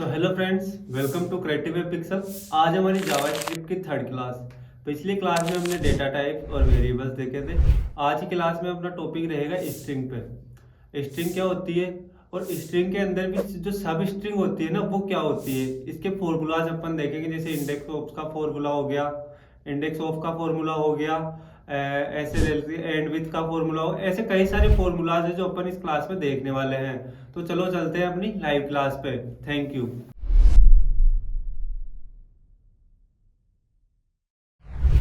So hello friends, welcome to creative pixel. आज हमारी JavaScript की थर्ड क्लास। पिछली क्लास में हमने डेटा टाइप और वेरिएबल्स देखे थे। आज की क्लास में अपना टॉपिक रहेगा स्ट्रिंग पे। स्ट्रिंग क्या होती है और स्ट्रिंग के अंदर भी जो सब स्ट्रिंग होती है ना, वो क्या होती है, इसके फॉर्मूलाज अपन देखेंगे। जैसे इंडेक्स ऑफ का फॉर्मूला हो गया, इंडेक्स ऑफ का फॉर्मूला हो गया, ऐसे एंड विथ का फॉर्मूला हो, ऐसे कई सारे फॉर्मूलाज है जो अपन इस क्लास में देखने वाले हैं। तो चलो चलते हैं अपनी लाइव क्लास पे। Thank you.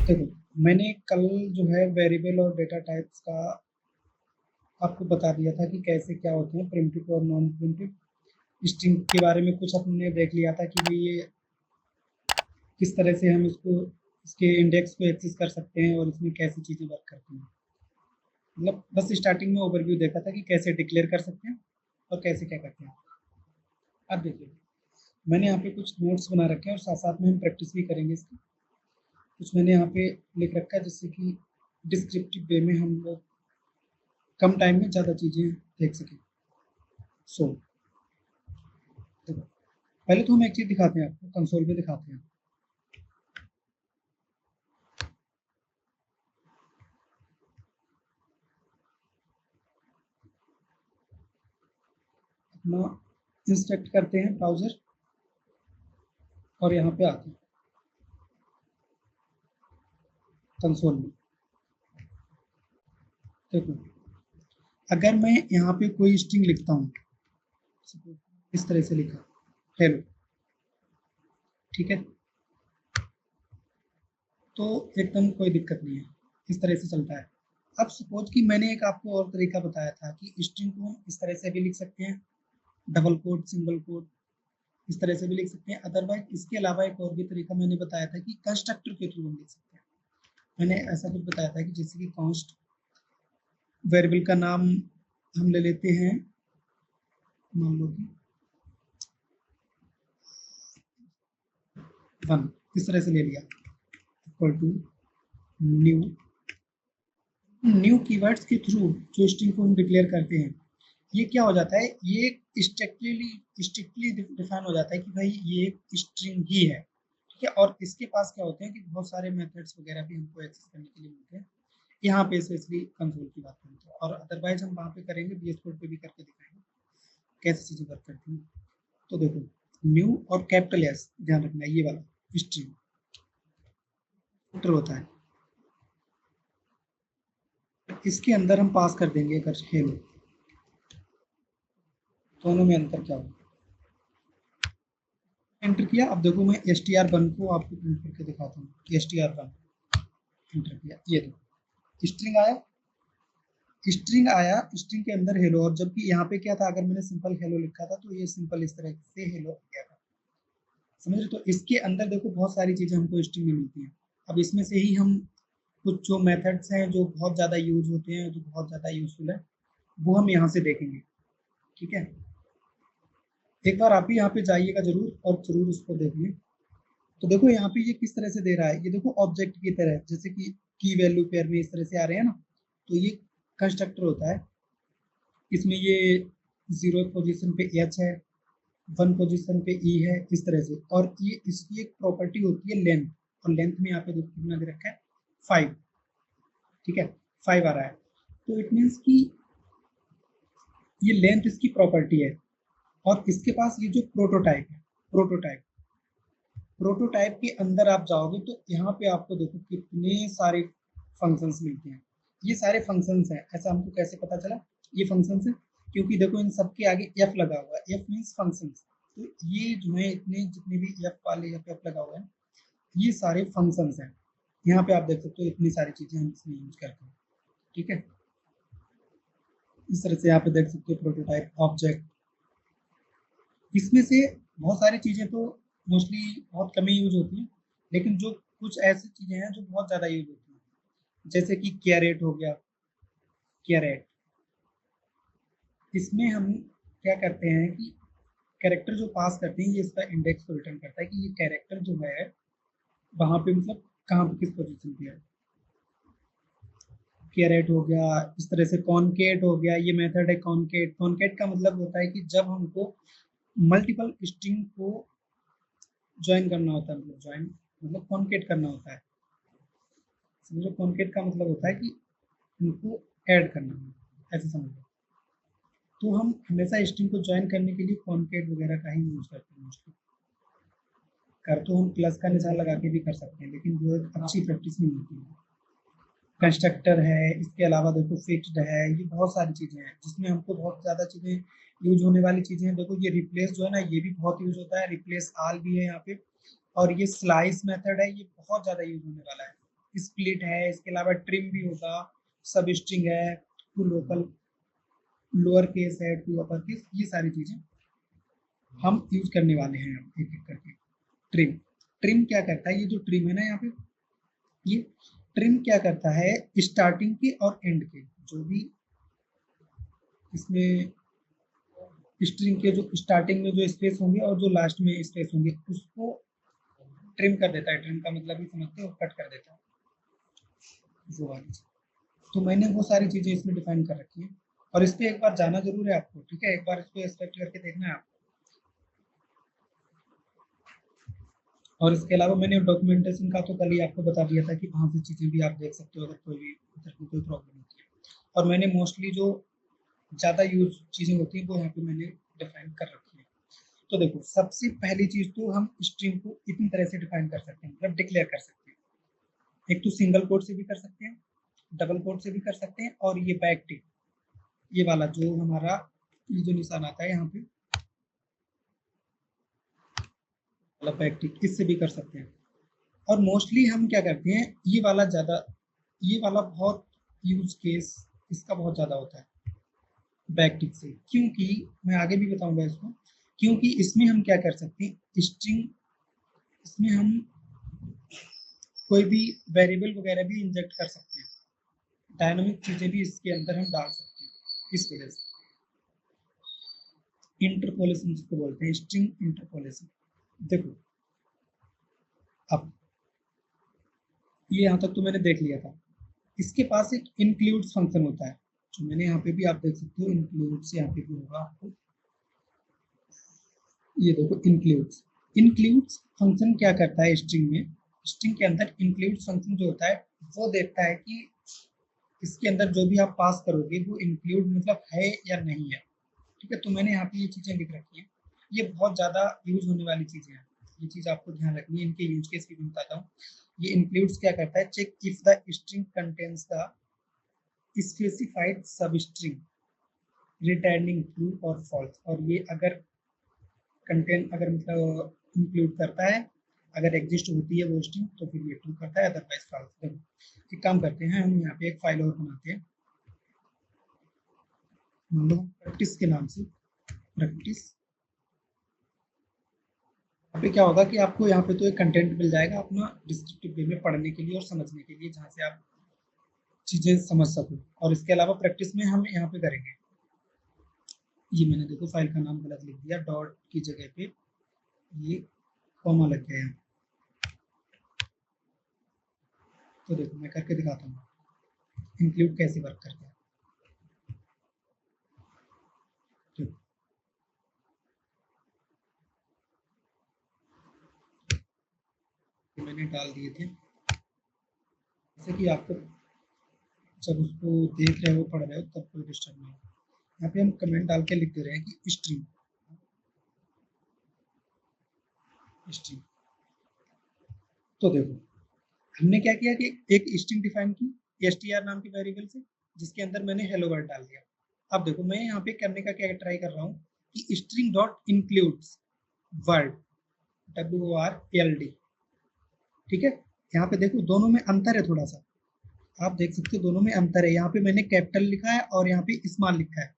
देखो, मैंने कल जो है वेरिएबल और डेटा टाइप्स का आपको बता दिया था कि कैसे क्या होते हैं प्रिमिटिव और नॉन प्रिमिटिव स्ट्रिंग के बारे में। कुछ हमने देख लिया था कि भाई ये किस तरह से हम इसको इसके इंडेक्स को एक्सेस कर सकते हैं और इसमें कैसी चीज़ें वर्क करती हैं। मतलब बस स्टार्टिंग में ओवरव्यू देखा था कि कैसे डिक्लेयर कर सकते हैं और कैसे क्या करते हैं। अब देखिए, मैंने यहाँ पे कुछ नोट्स बना रखे हैं और साथ साथ में हम प्रैक्टिस भी करेंगे इसकी। कुछ मैंने यहाँ पे लिख रखा है जिससे कि डिस्क्रिप्टिव वे में हम लोग कम टाइम में ज़्यादा चीज़ें देख सकें। सो देखो, पहले तो हम एक चीज़ दिखाते हैं आपको, कंसोल में दिखाते हैं। अपना इंस्ट्रक्ट करते हैं ब्राउज़र और यहाँ पे आते हैं कंसोल में। देखो, अगर मैं यहाँ पे कोई स्ट्रिंग लिखता हूँ, इस तरह से लिखा हेलो, ठीक है, तो एकदम कोई दिक्कत नहीं है, इस तरह से चलता है। अब सपोज कि मैंने एक आपको और तरीका बताया था कि स्ट्रिंग को हम इस तरह से भी लिख सकते हैं, डबल कोड, सिंगल कोड, इस तरह से भी लिख सकते हैं। अदरवाइज इसके अलावा एक और भी तरीका मैंने बताया था कि कंस्ट्रक्टर के थ्रू हम लिख सकते हैं। मैंने ऐसा कुछ बताया था कि जैसे कि कॉन्स्ट वेरिएबल का नाम हम ले लेते हैं, मान लो कि 1, इस तरह से ले लिया, equal to new. New keywords के थ्रू जो स्ट्रिंग को हम डिक्लेयर करते हैं, ये क्या हो जाता है, ये स्ट्रिक्टली डिफाइन हो जाता है कि भाई ये एक स्ट्रिंग ही है, ठीक है। और इसके पास क्या होते हैं कि बहुत सारे मेथड्स वगैरह भी हमको एक्सेस करने के लिए मिलते हैं। यहाँ पे स्पेशली कंसोल की बात करें तो, और अदरवाइज हम वहाँ पे करेंगे, बीएस कोड पे भी करके दिखाएंगे कैसे चीज़ें वर्क करती हैं। तो देखो, न्यू और कैपिटल एस ध्यान रखना है, ये वाला स्ट्रिंग होता है। इसके अंदर हम पास कर देंगे अगर हेलो, दोनों में अंतर क्या होगा, एंटर किया। अब देखो, मैं str1 को आपको प्रिंट करके दिखाता हूँ। str1 एंटर किया, ये देखो स्ट्रिंग आया, स्ट्रिंग आया, स्ट्रिंग के अंदर हेलो। और जबकि यहाँ पे क्या था, अगर मैंने सिंपल हेलो लिखा था तो ये सिंपल इस तरह से हेलो आ गया था, समझ रहे। तो इसके अंदर देखो बहुत सारी चीजें हमको स्ट्रिंग में मिलती हैं। अब इसमें से ही हम कुछ जो मेथड्स हैं जो बहुत ज़्यादा यूज होते हैं, जो बहुत ज़्यादा यूजफुल है, वो हम यहाँ से देखेंगे, ठीक है। एक बार आप भी यहाँ पे जाइएगा जरूर और जरूर उसको देखिए। तो देखो यहाँ पे ये किस तरह से दे रहा है, ये देखो ऑब्जेक्ट की तरह, जैसे कि की वैल्यू पेयर में इस तरह से आ रहे हैं ना, तो ये कंस्ट्रक्टर होता है। इसमें ये 0 पोजीशन पे एच है, 1 पोजीशन पे ई है, इस तरह से। और ये इसकी एक प्रॉपर्टी होती है लेंथ, और लेंथ में यहाँ पे देखो कितना दे रखा है, 5, ठीक है, 5 आ रहा है। तो इट मीन्स कि ये लेंथ इसकी प्रॉपर्टी है। और इसके पास ये जो प्रोटोटाइप है, प्रोटोटाइप के अंदर आप जाओगे तो यहाँ पे आपको देखो कितने सारे फंक्शंस मिलते हैं। ये सारे फंक्शंस हैं, ऐसा हमको कैसे पता चला ये फंक्शंस है, क्योंकि देखो इन सब के आगे एफ लगा हुआ है, एफ मीन्स फंक्शंस। तो ये जो है इतने जितने भी एफ वाले एफ लगा हुआ है, ये सारे फंक्शंस हैं। यहाँ पे आप देख सकते हो इतनी सारी चीजें हम इसमें यूज करते हैं, ठीक है। इस तरह से यहाँ पे देख सकते हो प्रोटोटाइप, ऑब्जेक्ट, इसमें से बहुत सारी चीज़ें तो मोस्टली बहुत कम ही यूज होती हैं, लेकिन जो कुछ ऐसी चीज़ें हैं जो बहुत ज़्यादा यूज होती हैं, जैसे कि कैरेट हो गया, कैरेट। इसमें हम क्या करते हैं कि कैरेक्टर जो पास करते हैं, ये इसका इंडेक्स को रिटर्न करता है कि ये कैरेक्टर जो है वहाँ पे मतलब कहाँ पे किस पोजीशन पे है। कैरेट हो गया, इस तरह से कॉनकेट हो गया, ये मेथड है कॉनकेट। कॉनकेट का मतलब होता है कि जब हमको मल्टीपल स्ट्रिंग को ज्वाइन करना होता है, मतलब ज्वाइन मतलब कॉन्केट करना होता है। समझो, कॉन्केट का मतलब होता है कि उनको ऐड करना है, ऐसे समझो। तो हम हमेशा स्ट्रिंग को ज्वाइन करने के लिए कॉन्केट वगैरह का ही यूज करते हैं मोस्टली। कर तो हम प्लस का निशान लगा के भी कर सकते हैं, लेकिन वो एक अच्छी प्रैक्टिस नहीं होती है। कंस्ट्रक्टर है, इसके अलावा देखो फिक्स्ड है, ये बहुत सारी चीजें हैं जिसमें हमको बहुत ज्यादा चीजें यूज होने वाली चीजें हैं। देखो ये रिप्लेस जो है ना, ये भी बहुत यूज होता है, रिप्लेस आल भी है यहाँ पे, और ये स्लाइस मेथड है, ये बहुत ज्यादा यूज होने वाला है। स्प्लिट है, इसके अलावा ट्रिम भी होगा, सब स्ट्रिंग है, टू लोकल लोअर केस है, टू अपर केस, ये सारी चीजें हम यूज करने वाले हैं एक एक करके। ट्रिम, ट्रिम क्या करता है, ये जो ट्रिम है ना यहाँ पे, ये ट्रिम क्या करता है, स्टार्टिंग के और एंड के जो भी इसमें स्ट्रिंग के जो स्टार्टिंग में जो स्पेस होंगे और जो लास्ट में स्पेस होंगे उसको ट्रिम कर देता है। ट्रिम का मतलब ही समझते हो, कट कर देता है वो वाली चीज। तो मैंने वो सारी चीजें इसमें डिफाइन कर रखी है, और इस पे एक बार जाना जरूर है आपको, ठीक है, एक बार इस पे एक्सपेक्ट करके देखना है आपको। और इसके अलावा मैंने डॉक्यूमेंटेशन का तो कल ही आपको बता दिया था कि वहाँ से चीज़ें भी आप देख सकते हो अगर कोई भी इधर की कोई प्रॉब्लम होती है। और मैंने मोस्टली जो ज़्यादा यूज चीज़ें होती हैं वो यहाँ पे मैंने डिफाइन कर रखी है। तो देखो, सबसे पहली चीज़ तो हम स्ट्रिंग को इतनी तरह से डिफाइन कर सकते हैं, मतलब डिक्लेयर कर सकते हैं। एक तो सिंगल कोट से भी कर सकते हैं, डबल कोट से भी कर सकते हैं, और ये बैक टिक, ये वाला जो हमारा ये जो निशान आता है यहाँ पे वाला बैक टिक, इससे भी कर सकते हैं। और मोस्टली हम क्या करते हैं, ये वाला ज़्यादा, ये वाला बहुत यूज केस इसका बहुत ज़्यादा होता है बैक टिक से, क्योंकि मैं आगे भी बताऊंगा इसको। क्योंकि इसमें हम क्या कर सकते हैं, स्ट्रिंग, इसमें हम कोई भी वेरिएबल वगैरह भी इंजेक्ट कर सकते हैं, डायनामिक चीज़ें भी इसके अंदर हम डाल सकते हैं। इस वजह से इंटरपोलेशन जिसको बोलते हैं, स्ट्रिंग इंटरपोलेशन। देखो, अब ये यहाँ तक तो मैंने देख लिया था। इसके पास एक इंक्लूड्स फंक्शन होता है, जो मैंने यहाँ पे भी आप देख सकते हो, इंक्लूड्स यहाँ पे भी होगा आपको। ये देखो इंक्लूड्स, इंक्लूड्स फंक्शन क्या करता है स्ट्रिंग में, स्ट्रिंग के अंदर इंक्लूड्स फंक्शन जो होता है वो देखता है कि इसके अंदर जो भी आप पास करोगे वो इंक्लूड मतलब है या नहीं है। ठीक है, तो मैंने यहाँ पे ये चीजें लिख रखी है, ये बहुत ज्यादा यूज होने वाली चीजें हैं, ये चीज आपको ध्यान रखनी है। इनके यूज केस भी बताता हूँ। ये इंक्लूड्स क्या करता है, check if the string contains the specified substring returning true और फॉल्स। और ये अगर कंटेंट अगर मतलब इंक्लूड करता है, अगर एग्जिस्ट होती है वो स्ट्रिंग तो फिर ये ट्रू करता है, अदरवाइज फॉल्स। देखो एक काम करते हैं, हम यहाँ पे एक फाइल और बनाते हैं, मान लो प्रैक्टिस के नाम से, प्रैक्टिस। यहाँ पे क्या होगा कि आपको यहाँ पे तो एक कंटेंट मिल जाएगा अपना डिस्क्रिप्टिव वे में पढ़ने के लिए और समझने के लिए, जहाँ से आप चीजें समझ सको। और इसके अलावा प्रैक्टिस में हम यहाँ पे करेंगे, ये मैंने देखो फाइल का नाम गलत लिख दिया, डॉट की जगह पे ये कॉमा लग गया है। तो देखो मैं करके दिखाता हूँ इंक्लूड कैसे वर्क करता है। तो मैंने डाल दिए थे, जैसे कि आपको जब उसको देख रहे हो, पढ़ रहे हो, तब कोई डिस्टर्ब नहीं हो। यहाँ पे हम कमेंट डाल के लिख दे रहे हैं कि स्ट्रिंग, स्ट्रिंग। तो देखो हमने क्या किया कि एक स्ट्रिंग डिफाइन की str नाम के वेरिएबल से, जिसके अंदर मैंने हेलो वर्ड डाल दिया। अब देखो मैं यहाँ पे करने का क्या ट्राई कर रहा हूँ कि string dot includes word, WORLD। ठीक है, यहाँ पे देखो दोनों में अंतर है थोड़ा सा, आप देख सकते हो दोनों में अंतर है। यहाँ पे मैंने कैपिटल लिखा है और यहाँ पे स्मॉल लिखा है।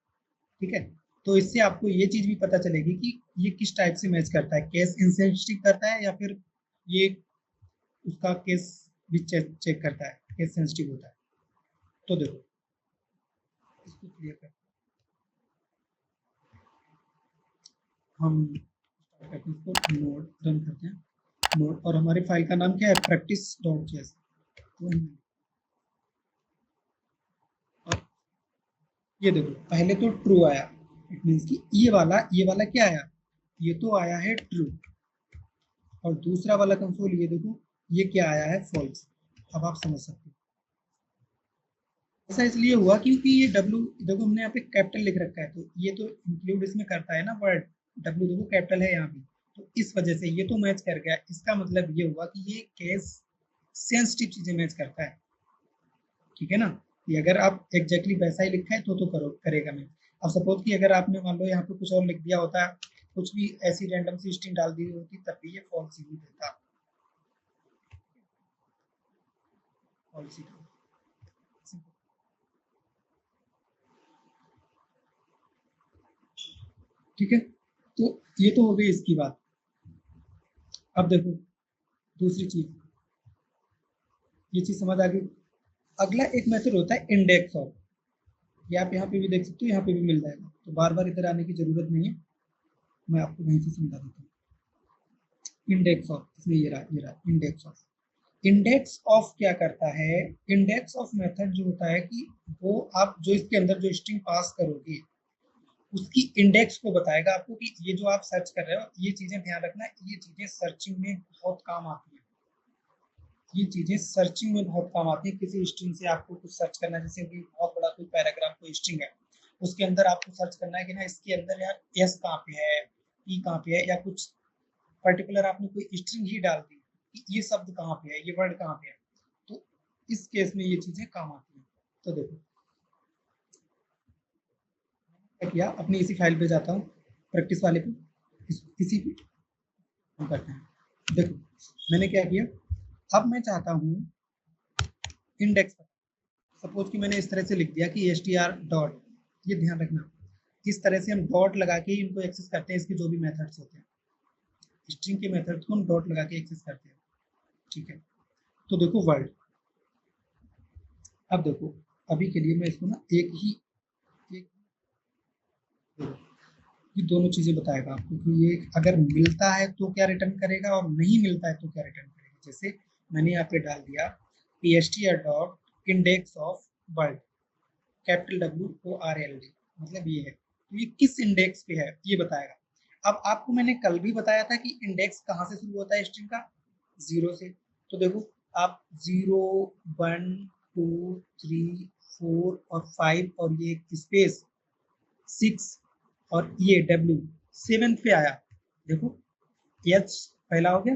ठीक है, तो इससे आपको ये चीज भी पता चलेगी कि ये किस टाइप से मैच करता है, केस इंसेंसिटिव करता है या फिर ये उसका केस भी चेक करता है, केस सेंसिटिव होता है। तो देखो इसको क्लियर कर, हम स्टार्ट करते हैं, इसको नोड रन करते हैं, नोड, और हमारी फाइल का नाम क्या है, प्रैक्टिस डॉट जेएस। ये देखो पहले तो ट्रू आया, इट मीन्स कि ये वाला क्या आया, ये तो आया है ट्रू, और दूसरा वाला कंसोल ये देखो, ये क्या आया है, फॉल्स। अब आप समझ सकते हो ऐसा इसलिए हुआ क्योंकि ये डब्ल्यू देखो हमने यहाँ पे कैपिटल लिख रखा है, तो ये तो इंक्लूड इसमें करता है ना वर्ड, डब्ल्यू देखो कैपिटल है यहाँ पे, तो इस वजह से ये तो मैच कर गया। इसका मतलब ये हुआ कि ये केस सेंसिटिव चीजें मैच करता है, ठीक है ना। कि अगर आप एग्जैक्टली वैसा ही लिखा है तो करो करेगा मैच। अब सपोज कि अगर आपने मान लो यहाँ पे कुछ और लिख दिया होता, कुछ भी ऐसी रैंडम सी स्ट्रिंग डाल दी होती, तब भी ये फॉल्स ही देता, फॉल्स ही। ठीक है, तो ये तो हो गई इसकी बात। अब देखो दूसरी चीज, ये चीज समझ आ गई। अगला एक मेथड होता है इंडेक्स ऑफ, ये आप यहाँ पे भी देख सकते हो, यहाँ पे भी मिल जाएगा, तो बार बार इधर आने की जरूरत नहीं है, मैं आपको वहीं से समझा देता हूँ। इंडेक्स ऑफ, इसमें ये रहा इंडेक्स ऑफ। इंडेक्स ऑफ क्या करता है, इंडेक्स ऑफ मेथड जो होता है कि वो आप जो इसके अंदर जो स्ट्रिंग पास करोगे उसकी इंडेक्स को बताएगा आपको कि ये जो आप सर्च कर रहे हो, ये चीजें ध्यान रखना, ये चीजें सर्चिंग में बहुत काम आती है। ये चीजें सर्चिंग में बहुत काम आती है। किसी स्ट्रिंग से आपको कुछ सर्च करना है, जैसे कि बहुत बड़ा कोई पैराग्राफ कोई स्ट्रिंग है, उसके अंदर आपको सर्च करना है कि ना इसके अंदर यार एस कहाँ पे है, ई कहाँ पे है, या कुछ पर्टिकुलर आपने कोई स्ट्रिंग ही डाल दी कि ये शब्द कहाँ पे है, ये वर्ड कहाँ पे है, तो इस केस में ये चीजें काम आती हैं। तो देखो क्या किया, अपनी इसी फाइल पे जाता हूँ, प्रैक्टिस वाले पे, इसी पे हम करते हैं। देखो मैंने क्या किया, अब मैं चाहता हूँ इंडेक्स, सपोज कि मैंने इस तरह से लिख दिया कि str डॉट, ये ध्यान रखना, इस तरह से हम डॉट लगा के इनको एक्सेस करते हैं, इसके जो भी मेथड्स होते हैं स्ट्रिंग के मेथड्स को हम डॉट लगा के एक्सेस करते हैं, ठीक है। तो देखो वर्ड, अब देखो अभी के लिए मैं इसको ना एक ये दोनों चीजें बताएगा आपको कि ये अगर मिलता है तो क्या रिटर्न करेगा और नहीं मिलता है तो क्या रिटर्न करेगा। जैसे मैंने यहाँ पे डाल दिया str dot index of word, capital WORLD, मतलब ये है, तो ये किस इंडेक्स पे है ये बताएगा। अब आपको मैंने कल भी बताया था कि इंडेक्स कहाँ से शुरू होता है स्ट्रिंग का, 0 से। तो देखो आप 0 1 2 3 4 और 5 और ये स्पेस 6 और ये W 7 पे आया, देखो H पहला हो गया,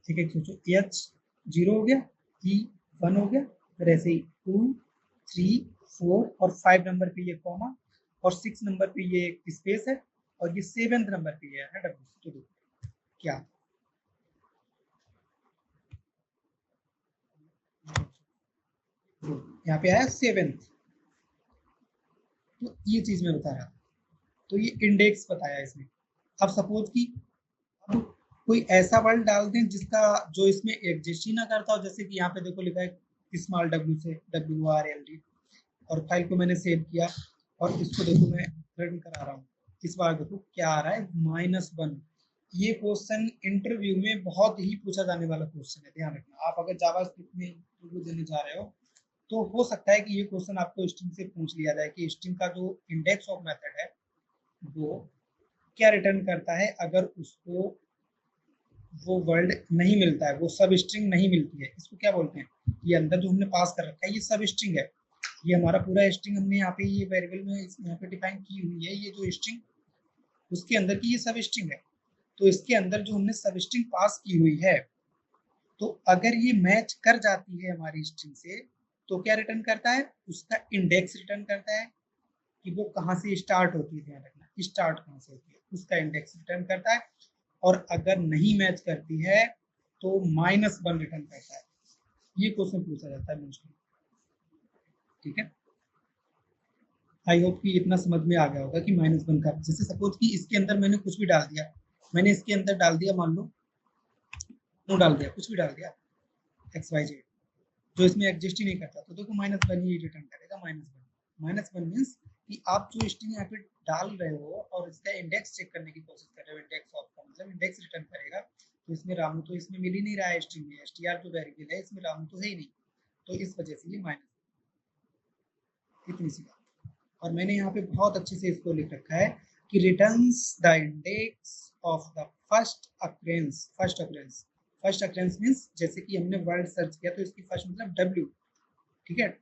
एक एक सोचो, H 0 हो गया, E 1 हो गया, फिर ऐसे ही 2 3 4 और 5 नंबर पे ये कॉमा और 6 नंबर पे ये एक स्पेस है और ये 7th नंबर पे ये है W। तो देखो क्या, यहाँ पे आया 7th, तो ये चीज मैं बता रहा था, तो ये इंडेक्स बताया इसमें। अब सपोज कि अब कोई ऐसा वर्ड डाल दें जिसका जो इसमें एग्जिस्ट ही ना करता हो, जैसे कि यहाँ पे देखो लिखा है स्मॉल w से WORLD, और फाइल को मैंने सेव किया और इसको देखो मैं रन करा रहा हूँ, इस बार देखो क्या आ रहा है -1। ये क्वेश्चन इंटरव्यू में बहुत ही पूछा जाने वाला क्वेश्चन है, ध्यान रखना। आप अगर जावास्क्रिप्ट में इंटरव्यू देने जा रहे हो तो हो सकता है कि ये क्वेश्चन आपको स्ट्रिंग से पूछ लिया जाए कि स्ट्रिंग का जो इंडेक्स ऑफ मेथड है वो क्या रिटर्न करता है अगर उसको वो वर्ड नहीं मिलता है, वो सब स्ट्रिंग नहीं मिलती है। इसको क्या बोलते हैं, ये अंदर जो हमने पास कर रखा है ये सब स्ट्रिंग है, ये हमारा पूरा स्ट्रिंग हमने यहाँ पे ये वेरिएबल में यहाँ पे डिफाइन की हुई है, ये जो स्ट्रिंग उसके अंदर की ये सब स्ट्रिंग है। तो इसके अंदर जो हमने सब स्ट्रिंग पास की हुई है, तो अगर ये मैच कर जाती है हमारी स्ट्रिंग से तो क्या रिटर्न करता है, उसका इंडेक्स रिटर्न करता है कि वो कहाँ से स्टार्ट होती है, ध्यान रखना स्टार्ट कहाँ से होती है, उसका इंडेक्स रिटर्न करता है। और अगर नहीं मैच करती है तो -1 रिटर्न करता है। ये क्वेश्चन पूछा जाता है मोस्टली, ठीक है। आई होप कि इतना समझ में आ गया होगा कि -1 का, जैसे सपोज कि इसके अंदर मैंने कुछ भी डाल दिया, मैंने इसके अंदर डाल दिया मान लो डाल दिया, कुछ भी डाल दिया XYZ जो इसमें एग्जिस्ट ही नहीं करता, तो देखो -1 ही रिटर्न करेगा। -1 मीन्स कि आप जो स्ट्रिंग यहाँ पे डाल रहे हो और इसका इंडेक्स चेक करने की कोशिश कर रहे हो, इंडेक्स ऑफ का मतलब इंडेक्स रिटर्न करेगा। तो इसमें रामू तो इसमें मिल ही नहीं रहा है, स्ट्रिंग में str जो वेरिएबल है इसमें रामू तो है ही नहीं, तो इस वजह से ये माइनस, इतनी सी बात। और मैंने यहाँ पे बहुत अच्छे से इसको लिख रखा है कि returns the index of the first occurrence means जैसे कि हमने वर्ड सर्च किया तो इसकी फर्स्ट मतलब डब्ल्यू, ठीक है,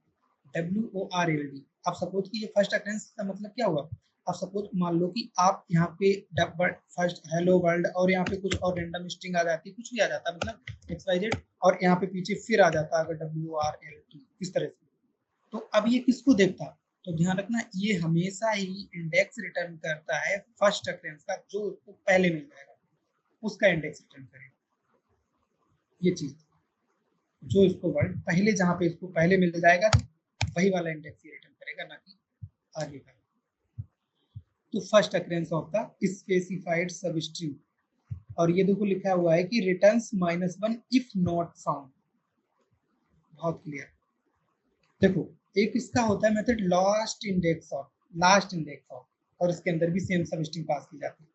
WORLD। आप सपोज कि ये फर्स्ट अक्रेंस का मतलब क्या हुआ, आप सपोज मान लो कि आप यहाँ पे फर्स्ट हेलो वर्ल्ड और यहाँ पे कुछ और रैंडम स्ट्रिंग आ जाती, कुछ भी आ जाता मतलब XYZ, और यहाँ पे पीछे फिर आ जाता अगर WORLD इस तरह से। तो अब ये किसको देखता, तो ध्यान रखना ये हमेशा ही इंडेक्स रिटर्न करता है फर्स्ट अक्रेंस का, जो उसको पहले मिल जाएगा उसका इंडेक्स रिटर्न करेगा। ये चीज जो इसको वर्ड पहले जहां पे इसको पहले मिल जाएगा तो वही वाला इंडेक्स ही रिटर्न करेगा, ना कि आगे का। तो first occurrence of the specified substring, और ये देखो लिखा हुआ है कि रिटर्न्स -1 इफ नॉट फाउंड। बहुत क्लियर। देखो एक इसका होता है मेथड लास्ट इंडेक्स ऑफ, और इसके अंदर भी सेम सबस्ट्रिंग पास की जाती है।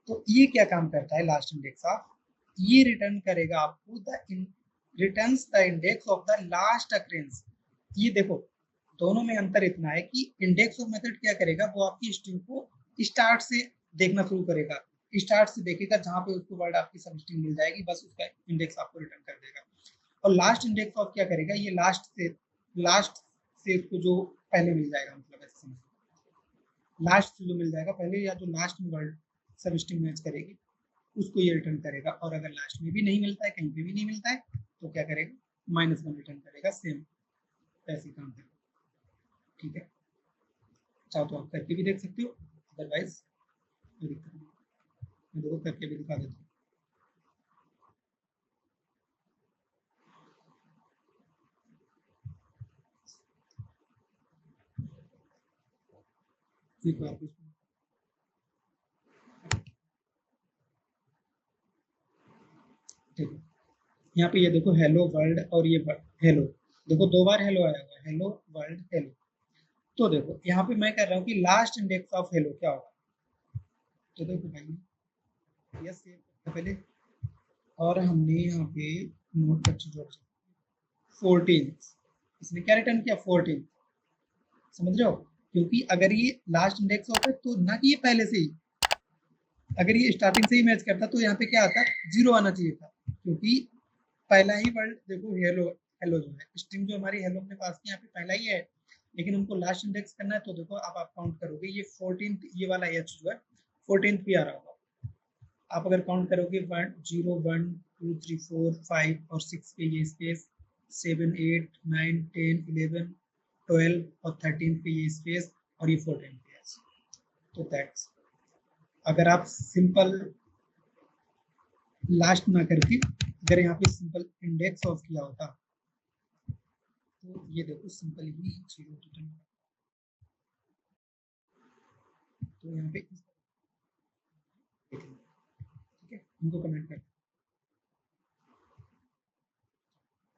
तो ये क्या काम करता है लास्ट इंडेक्स ऑफ, ये रिटर्न करेगा आपको returns the index of the last occurrence. ये देखो दोनों में अंतर इतना है कि इंडेक्स ऑफ मेथड क्या करेगा, वो आपकी स्ट्रिंग को स्टार्ट से देखना शुरू करेगा, स्टार्ट से देखेगा जहां पे उसको वर्ड आपकी सब स्ट्रिंग मिल जाएगी बस उसका इंडेक्स आपको रिटर्न कर देगा। और लास्ट इंडेक्स ऑफ क्या करेगा, ये लास्ट से उसको जो पहले मिल जाएगा, मतलब ऐसे समझ लास्ट से जो मिल जाएगा पहले, या जो लास्ट में वर्ड सब स्ट्रिंग मैच करेगी उसको ये रिटर्न करेगा। और अगर लास्ट में भी नहीं मिलता है, कहीं पे भी नहीं मिलता है, तो क्या करेगा, -1 रिटर्न करेगा। सेम ऐसे काम करेगा, ठीक है। चाहो तो आप करके भी देख सकते हो, अदरवाइज कोई दिक्कत नहीं, मैं देखो करके भी दिखा देता हूँ। देखो आप इसको ठीक है, यहाँ पे ये देखो हेलो वर्ल्ड और ये हेलो, देखो दो बार हेलो आया हुआ है, हेलो वर्ल्ड हेलो। तो देखो यहाँ पे मैं कर रहा हूँ कि लास्ट इंडेक्स ऑफ हेलो क्या होगा, तो देखो भाई यस पहले, और हमने यहाँ पे नोट कर चीजों 14, इसने क्या रिटर्न किया 14, समझ रहे हो, क्योंकि अगर ये लास्ट इंडेक्स होता है तो ना कि ये पहले से ही, अगर ये स्टार्टिंग से ही मैच करता तो यहाँ पे क्या आता, 0 आना चाहिए था, क्योंकि पहला ही वर्ड देखो हेलो, हेलो जो है स्ट्रिंग जो हमारी हेलो अपने पास की यहाँ पे पहला ही है, लेकिन हमको लास्ट इंडेक्स करना है। तो देखो अब आप काउंट करोगे ये 14th, ये वाला एच जो है 14th भी आ रहा होगा, आप अगर काउंट करोगे 1 0 1 2 3 4 5 और 6 पे ये स्पेस, 7 8 9 10 11 12 और 13 पे ये स्पेस, और ये 14 पे है। तो दैट्स, अगर आप सिंपल लास्ट ना करके अगर यहाँ पे सिंपल इंडेक्स ऑफ किया होता तो ये देखो सिंपल ही 0 रिटर्न, तो यहाँ पे ठीक है, इनको कमेंट कर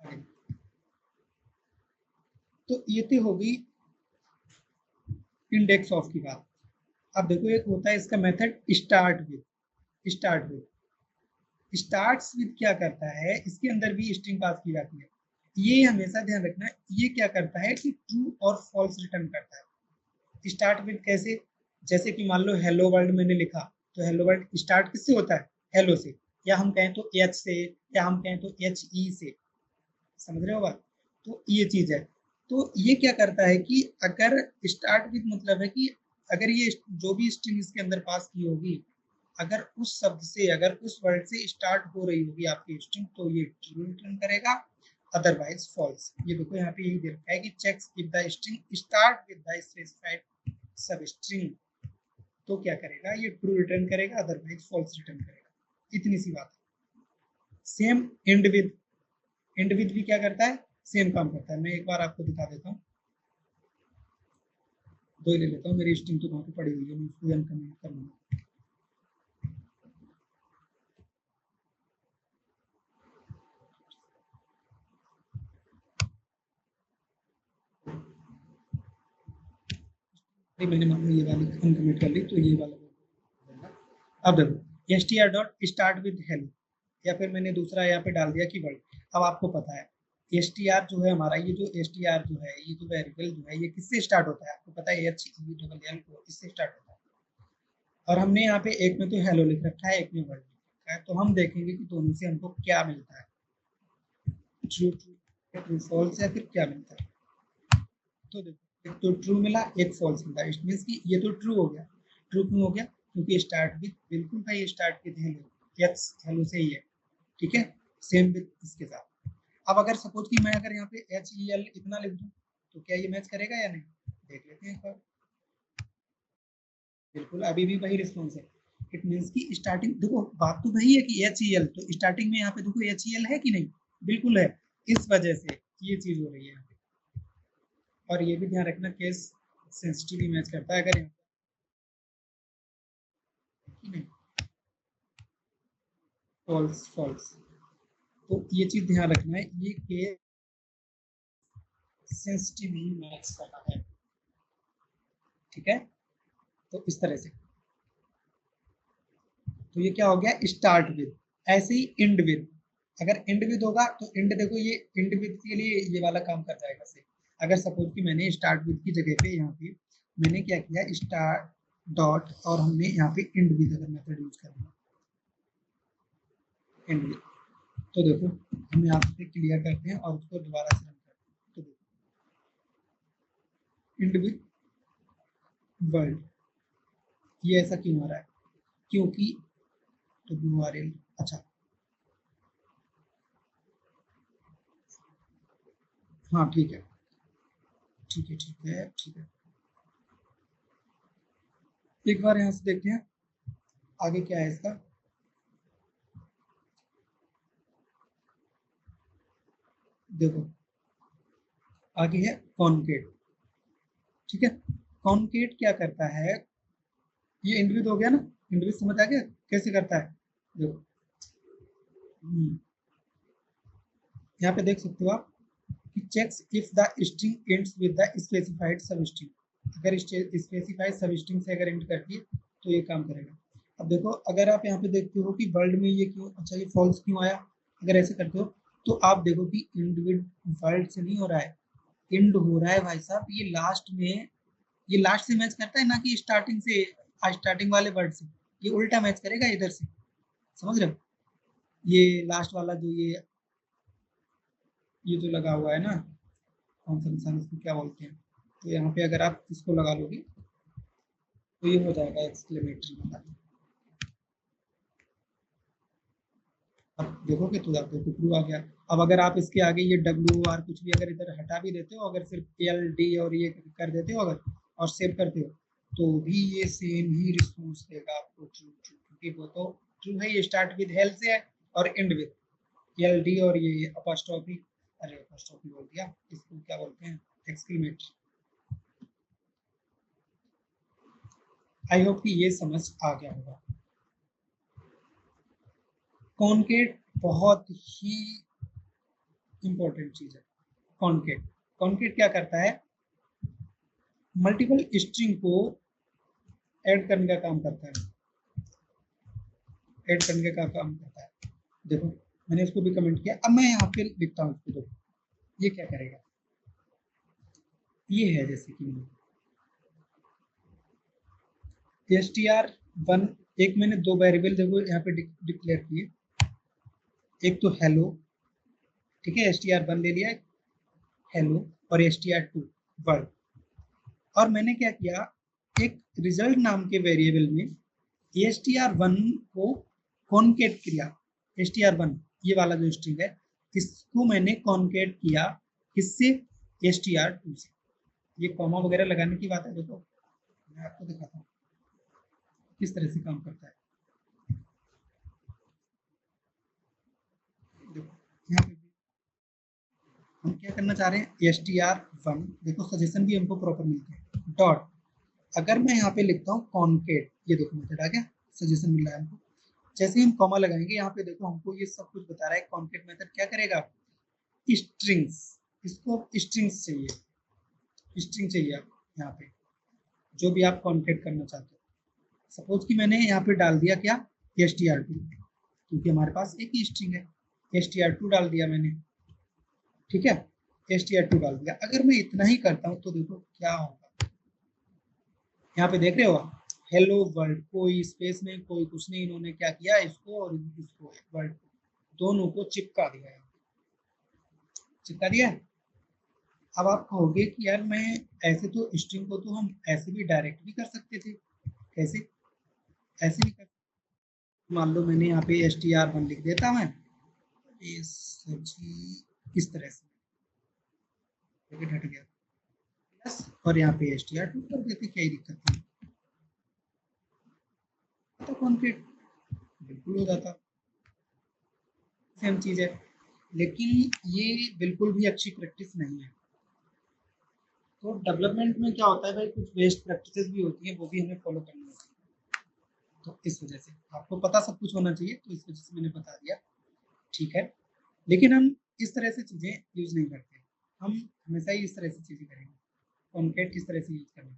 आगे। तो ये तो हो गई इंडेक्स ऑफ की बात। अब देखो एक होता है इसका मेथड स्टार्ट्स विद क्या करता है, इसके अंदर भी स्ट्रिंग पास की जाती है। ये हमेशा ध्यान रखना, ये क्या करता है कि ट्रू और फॉल्स रिटर्न करता है। स्टार्ट विद कैसे, जैसे कि मान लो हेलो वर्ल्ड मैंने लिखा, तो हेलो वर्ल्ड स्टार्ट किससे होता है, हेलो से, या हम कहें तो एच से, या हम कहें तो HE से, समझ रहे हो बात। तो ये चीज है, तो ये क्या करता है कि अगर स्टार्ट विद मतलब है कि अगर ये जो भी स्ट्रिंग इसके अंदर पास की होगी, अगर उस शब्द से, अगर उस वर्ड से स्टार्ट हो रही होगी आपकी स्ट्रिंग, तो ये ट्रू रिटर्न करेगा, अदरवाइज फॉल्स। ये देखो यहाँ पे यही दे रखा है कि checks if the string start with the specified substring, तो क्या करेगा, ये ट्रू रिटर्न करेगा, अदरवाइज फॉल्स रिटर्न करेगा। इतनी सी बात है। सेम एंड विद भी क्या करता है, सेम काम करता है। मैं एक बार आपको दिखा देता हूँ, दो ही ले लेता हूँ, मेरी स्ट्रिंग तो वहां पे पड़ी हुई है, मैं उसको अनकमेंट कर लूंगा। मैंने मान लो ये वाली अनकमेंट कर ली, तो ये वाला अब देखो str.start with hello, या फिर मैंने दूसरा यहाँ पे डाल दिया कि वर्ड। अब आपको पता है str जो है हमारा, ये जो str जो है, ये जो वेरिएबल जो है, ये किससे स्टार्ट होता है, आपको पता है HELL को इससे स्टार्ट होता है। और हमने यहाँ पे एक में तो हेलो लिख रखा है, एक में वर्ड लिख रखा है, तो हम देखेंगे कि दोनों से हमको क्या मिलता है, ट्रू ट्रू ट्रू फॉल्स या फिर क्या मिलता है। तो देखो एक तो ट्रू मिला, एक फॉल्स मिला, इट मीन्स कि ये तो ट्रू हो गया। ट्रू क्यों हो गया? क्योंकि स्टार्ट विद, बिल्कुल भाई start with hello, yes hello से ही है, ठीक है, सेम विद इसके साथ। अब अगर सपोज कि मैं अगर यहाँ पे HEL इतना लिख दूं तो क्या ये मैच करेगा या नहीं, देख लेते हैं एक बार। बिल्कुल अभी भी वही रिस्पॉन्स है। इट मीन्स कि स्टार्टिंग, देखो बात तो वही है कि HEL, तो स्टार्टिंग में यहाँ पे देखो HEL है कि नहीं, बिल्कुल है, इस वजह से ये चीज हो रही है यहाँ पे। और ये भी ध्यान रखना केस सेंसिटिव मैच करता है अगर यहाँ पे नहीं, फॉल्स फॉल्स, तो ये चीज ध्यान रखना है, ये केस सेंसिटिव ही मैच कर रहा है, ठीक है। तो इस तरह से, तो ये क्या हो गया, स्टार्ट विद। ऐसे ही एंड विद, अगर एंड विद होगा तो एंड, देखो ये एंड विद के लिए ये वाला काम कर जाएगा से। अगर सपोज कि मैंने स्टार्ट विद की जगह पे यहाँ पे मैंने क्या किया, स्टार्ट डॉट और हमने यहाँ पे एंड विद अगर मेथड यूज कर लिया, एंड विद, तो देखो हम यहाँ पे क्लियर करते हैं और उसको दोबारा से रन करते हैं, तो देखो एंड विद वर्ल्ड, ये ऐसा क्यों हो रहा है, क्योंकि तो URL, अच्छा हाँ ठीक है ठीक है ठीक है ठीक है, एक बार यहाँ से देखते हैं आगे क्या है इसका। देखो आगे है कॉन्केट, ठीक है। कॉन्केट क्या करता है, ये इंडिविड हो गया ना, इंडिविड समझ आ गया कैसे करता है, देखो यहाँ पे देख सकते हो आप कि checks if the string ends with the specified substring, अगर स्पेसिफाइड सब स्ट्रिंग से अगर एंड करती है तो ये काम करेगा। अब देखो अगर आप यहाँ पे देखते हो कि वर्ल्ड में ये क्यों, अच्छा ये फॉल्स क्यों आया, अगर ऐसे करते हो तो आप देखो कि इंडिविड वर्ल्ड से नहीं हो रहा है, एंड हो रहा है भाई साहब, ये लास्ट में, ये लास्ट से मैच करता है ना कि स्टार्टिंग से, स्टार्टिंग वाले वर्ड से, ये उल्टा मैच करेगा इधर से, समझ रहे हो। ये लास्ट वाला जो ये जो लगा हुआ है ना, कौन सा निशान इसको क्या बोलते हैं, तो यहाँ पे अगर आप इसको लगा लोगे तो ये हो जाएगा एक्सक्लेमेटरी वाला। अब देखोगे तो आप देखो ट्रू आ गया। अब अगर आप इसके आगे ये WOR कुछ भी अगर इधर हटा भी देते हो, अगर सिर्फ LD और ये कर देते हो अगर और सेव करते हो, तो भी ये सेम ही रिस्पॉन्स देगा आपको, ट्रू ट्रू, क्योंकि वो तो ट्रू है, ये स्टार्ट विद हेल से है और एंड विद LD और ये अपॉस्ट्रोफी, अरे अपॉस्ट्रोफी बोल दिया, इसको क्या बोलते हैं, एक्सक्लेमेटरी। आई होप कि ये समझ आ गया होगा। कॉन्केट बहुत ही इंपॉर्टेंट चीज है। कॉन्केट, कॉन्केट क्या करता है, मल्टीपल स्ट्रिंग को ऐड करने का काम करता है, ऐड करने का काम करता है। देखो मैंने इसको भी कमेंट किया, अब मैं यहाँ पे लिखता हूँ इसको, देखो ये क्या करेगा, ये है जैसे कि str1, एक मैंने दो वेरिएबल देखो यहाँ पे डिक्लेयर किए, एक तो हेलो, ठीक है, str1 ले लिया हेलो, और str2 वर्ड, और मैंने क्या किया, एक रिजल्ट नाम के वेरिएबल में str1 को कॉन्केट किया, str1 ये वाला जो स्ट्रिंग है इसको मैंने कॉन्केट किया, किससे, str2 से। ये कॉमा वगैरह लगाने की बात है, देखो मैं आपको दिखाता हूँ किस तरह से काम करता है। देखो यहाँ पे हम क्या करना चाह रहे हैं, str1, देखो सजेशन भी हमको प्रॉपर मिलते हैं, डॉट, अगर मैं यहाँ पे लिखता हूँ कॉन्केट, ये देखो मेथड आ गया, सजेशन मिल रहा है हमको, जैसे ही हम कॉमा लगाएंगे यहाँ पे देखो हमको ये सब कुछ बता रहा है, कॉन्केट मेथड क्या करेगा, स्ट्रिंग्स, इसको स्ट्रिंग्स चाहिए, स्ट्रिंग चाहिए आप यहाँ पे जो भी आप कॉन्केट करना चाहते हो। सपोज कि मैंने यहाँ पे डाल दिया क्या, str2, क्योंकि हमारे पास एक ही स्ट्रिंग है, str2 डाल दिया मैंने, ठीक है, str2 डाल दिया। अगर मैं इतना ही करता हूँ तो देखो क्या होगा, यहाँ पे देख रहे हो हेलो वर्ल्ड, कोई स्पेस नहीं, कोई कुछ नहीं, इन्होंने क्या किया, इसको और इसको वर्ल्ड दोनों को चिपका दिया है, चिपका दिया। अब आप कहोगे कि यार मैं ऐसे तो स्ट्रिंग को तो हम ऐसे भी डायरेक्ट भी कर सकते थे, कैसे, ऐसे भी कर, मान लो मैंने यहाँ पे str1 लिख देता मैं, ये सब्जी इस तरह से हट गया प्लस, और यहाँ पे str2 कर देते, क्या ही दिक्कत है, तो कॉन्केट बिल्कुल हो जाता, सेम चीज है। लेकिन ये बिल्कुल भी अच्छी प्रैक्टिस नहीं है। तो डेवलपमेंट में क्या होता है भाई, कुछ बेस्ट प्रैक्टिसेस भी होती है, वो भी हमें फॉलो करनी होती है। तो इस वजह से आपको पता सब कुछ होना चाहिए, तो इस वजह से मैंने बता दिया, ठीक है। लेकिन हम इस तरह से चीज़ें यूज नहीं करते, हम हमेशा ही इस तरह से चीज़ें करेंगे, कॉन्केट इस तरह से यूज करेंगे,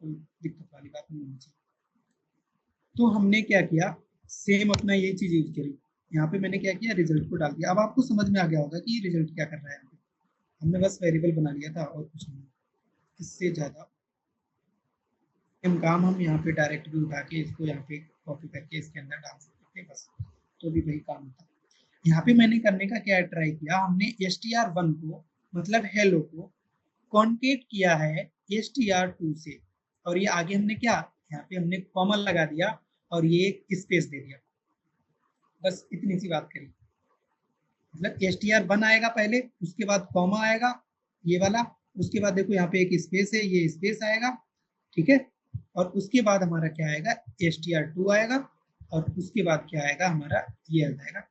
कोई दिक्कत वाली बात नहीं होनी चाहिए। तो हमने क्या किया, सेम अपना ये चीज़ यूज करी, यहाँ पे मैंने क्या किया, रिजल्ट को डाल दिया। अब आपको समझ में आ गया होगा कि रिजल्ट क्या कर रहा है, हमने बस वेरिएबल बना लिया था और कुछ नहीं। इससे ज़्यादा सेम काम हम यहाँ पे डायरेक्ट भी उठा के इसको यहाँ पे कॉपी करके इसके अंदर डाल सकते थे बस, तो भी वही काम होता। यहाँ पे मैंने करने का क्या ट्राई किया, हमने str1 को मतलब हेलो को कॉन्केट किया है str2 से, और ये आगे हमने क्या, यहाँ पे हमने कॉमा लगा दिया और ये एक स्पेस दे दिया, बस इतनी सी बात करी। मतलब str1 आएगा पहले, उसके बाद कॉमा आएगा ये वाला, उसके बाद देखो यहाँ पे एक स्पेस है, ये स्पेस आएगा, ठीक है, और उसके बाद हमारा क्या आएगा, str2 आएगा, और उसके बाद क्या आएगा हमारा, ये आ जाएगा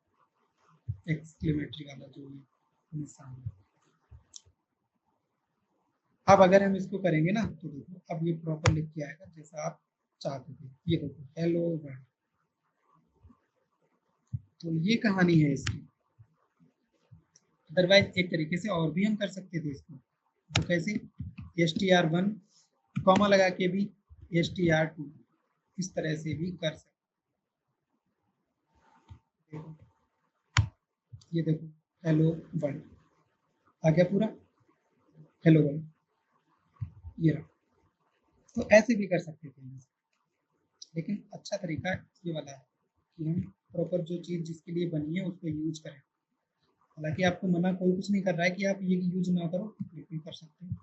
एक्सक्लेमेटरी वाला जो ये सामने। अब अगर हम इसको करेंगे ना, तो देखो अब ये प्रॉपर लिख के आएगा जैसा आप चाहते थे, ये देखो हेलो वर्ल्ड। तो ये कहानी है इसकी। अदरवाइज एक तरीके से और भी हम कर सकते थे इसको, तो कैसे, str1 कॉमा लगा के भी str2 इस तरह से भी कर सकते। ये देखो हेलो वर्ल्ड आ गया पूरा, हेलो वर्ल्ड ये रहा। तो ऐसे भी कर सकते थे, लेकिन अच्छा तरीका ये वाला है कि हम प्रॉपर जो चीज़ जिसके लिए बनी है उसको यूज करें। हालांकि आपको मना कोई कुछ नहीं कर रहा है कि आप ये यूज ना करो, बिल्कुल कर सकते हैं।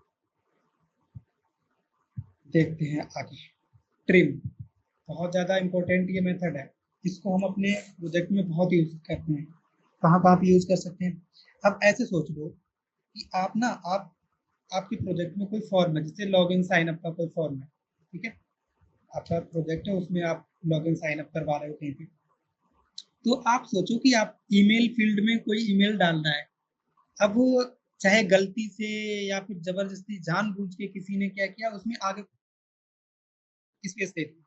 देखते हैं आगे, ट्रिम बहुत ज़्यादा इम्पोर्टेंट ये मेथड है, इसको हम अपने प्रोजेक्ट में बहुत यूज करते हैं। कहाँ कहाँ पे यूज कर सकते हैं, अब ऐसे सोच लो कि आप ना, आप आपके प्रोजेक्ट में कोई फॉर्म है, जैसे लॉग इन साइन अप का कोई फॉर्म है, ठीक है, आपका प्रोजेक्ट है उसमें आप लॉग इन साइन अप करवा रहे हो कहीं पे, तो आप सोचो कि आप ईमेल फील्ड में कोई ईमेल डालना है। अब वो चाहे गलती से या फिर जबरदस्ती जानबूझ के किसी ने क्या किया, उसमें आगे स्पेस दे दी,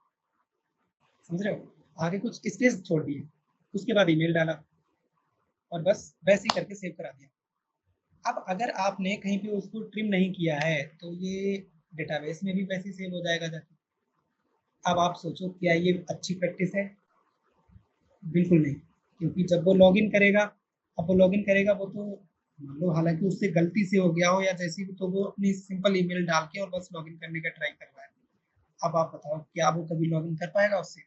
समझ रहे हो, आगे कुछ स्पेस छोड़ दिए, उसके बाद ईमेल डाला और बस वैसे ही करके सेव करा दिया। अब अगर आपने कहीं पे उसको ट्रिम नहीं किया है तो ये डेटाबेस में भी वैसे सेव हो जाएगा जाके। अब आप सोचो क्या ये अच्छी प्रैक्टिस है, बिल्कुल नहीं, क्योंकि जब वो लॉगिन करेगा, अब वो लॉगिन करेगा वो तो मान लो हालांकि उससे गलती से हो गया हो या जैसी भी, तो वो अपनी सिंपल ईमेल डाल के और बस लॉगिन करने का ट्राई कर रहा है। अब आप बताओ क्या वो कभी लॉगिन कर पाएगा उससे,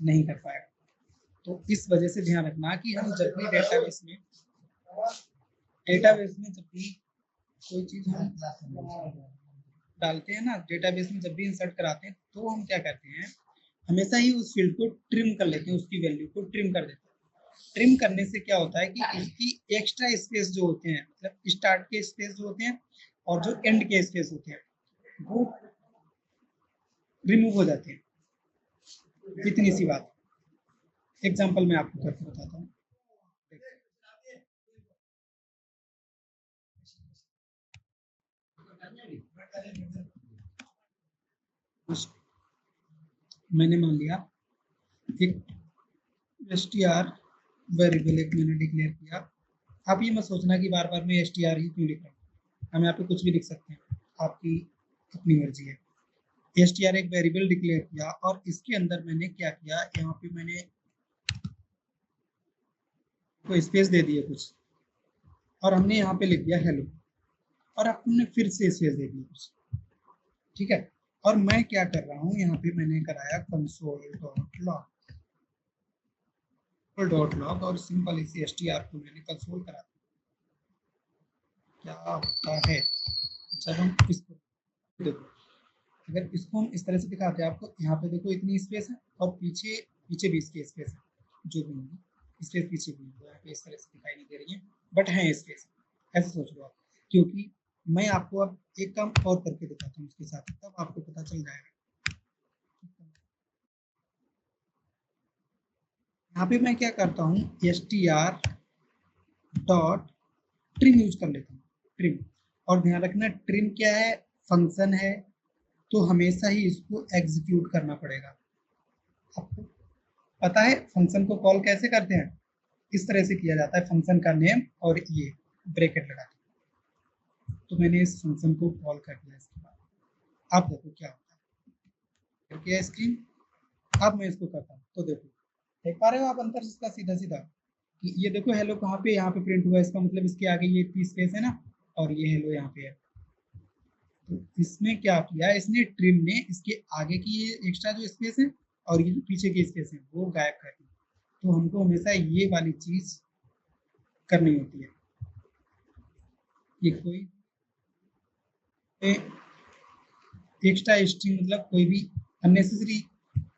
नहीं कर पाएगा। तो इस वजह से ध्यान रखना कि हम जब भी डेटाबेस में जब भी कोई चीज हम डालते हैं ना, डेटाबेस में जब भी इंसर्ट कराते हैं, तो हम क्या करते हैं, हमेशा ही उस फील्ड को ट्रिम कर लेते हैं, उसकी वैल्यू को ट्रिम कर देते हैं। ट्रिम करने से क्या होता है कि इसकी एक्स्ट्रा स्पेस जो होते हैं, मतलब स्टार्ट के स्पेस जो होते हैं और जो एंड के स्पेस होते हैं, वो रिमूव हो जाते हैं। इतनी सी बात, एग्जाम्पल मैं आपको करके बताता हूँ। मैंने मान लिया एक str वेरिएबल एक मैंने डिक्लेयर किया। आप ये मत सोचना कि बार बार मैं str ही क्यों लिख रहा हूँ, हम यहाँ पे कुछ भी लिख सकते हैं, आपकी अपनी मर्जी है। str एक वेरिएबल डिक्लेयर किया और इसके अंदर मैंने क्या किया, यहाँ पे मैंने कोई स्पेस दे दिया कुछ, और हमने यहाँ पे लिख दिया हेलो, और हमने फिर से स्पेस दे दिया कुछ, ठीक है। और मैं क्या कर रहा हूँ, यहाँ पे मैंने कराया console.log और सिंपल इसी str को मैंने कंसोल करा दिया। क्या होता है जब हम इसको देखो, अगर इसको हम इस तरह से दिखाते हैं आपको, यहाँ पे देखो इतनी स्पेस है और पीछे पीछे भी इसकी स्पेस है, जो भी होगी स्पेस पीछे भी है, यहाँ पे इस तरह से दिखाई नहीं दे रही है बट है स्पेस, ऐसे सोच लो आप। क्योंकि मैं आपको अब एक काम और करके दिखाता हूँ उसके साथ, तब आपको पता चल जाएगा। यहाँ पे मैं क्या करता हूँ, str डॉट ट्रिम यूज कर लेता हूँ, ट्रिम। और ध्यान रखना ट्रिम क्या है, फंक्शन है, तो हमेशा ही इसको एग्जीक्यूट करना पड़ेगा। आपको पता है फंक्शन को कॉल कैसे करते हैं, इस तरह से किया जाता है, फंक्शन का नेम और ये ब्रैकेट लगा के। तो मैंने इस फंक्शन को कॉल कर दिया, इसके बाद आप देखो क्या होता है, क्या स्क्रीन। अब मैं इसको करता हूँ तो देखो, देख पा रहे हो आप अंतर इसका सीधा सीधा, कि ये देखो हेलो कहाँ पे, यहाँ पे प्रिंट हुआ है, इसका मतलब इसके आगे ये इतनी स्पेस है ना, और ये हेलो यहाँ पे है। तो इसमें क्या किया, इसने ट्रिम ने इसके आगे की ये एक्स्ट्रा जो स्पेस है और ये जो पीछे की स्पेस है वो गायब कर दी। तो हमको हमेशा ये वाली चीज करनी होती है, ये कोई एक्स्ट्रा स्ट्रिंग मतलब कोई भी अननेसेसरी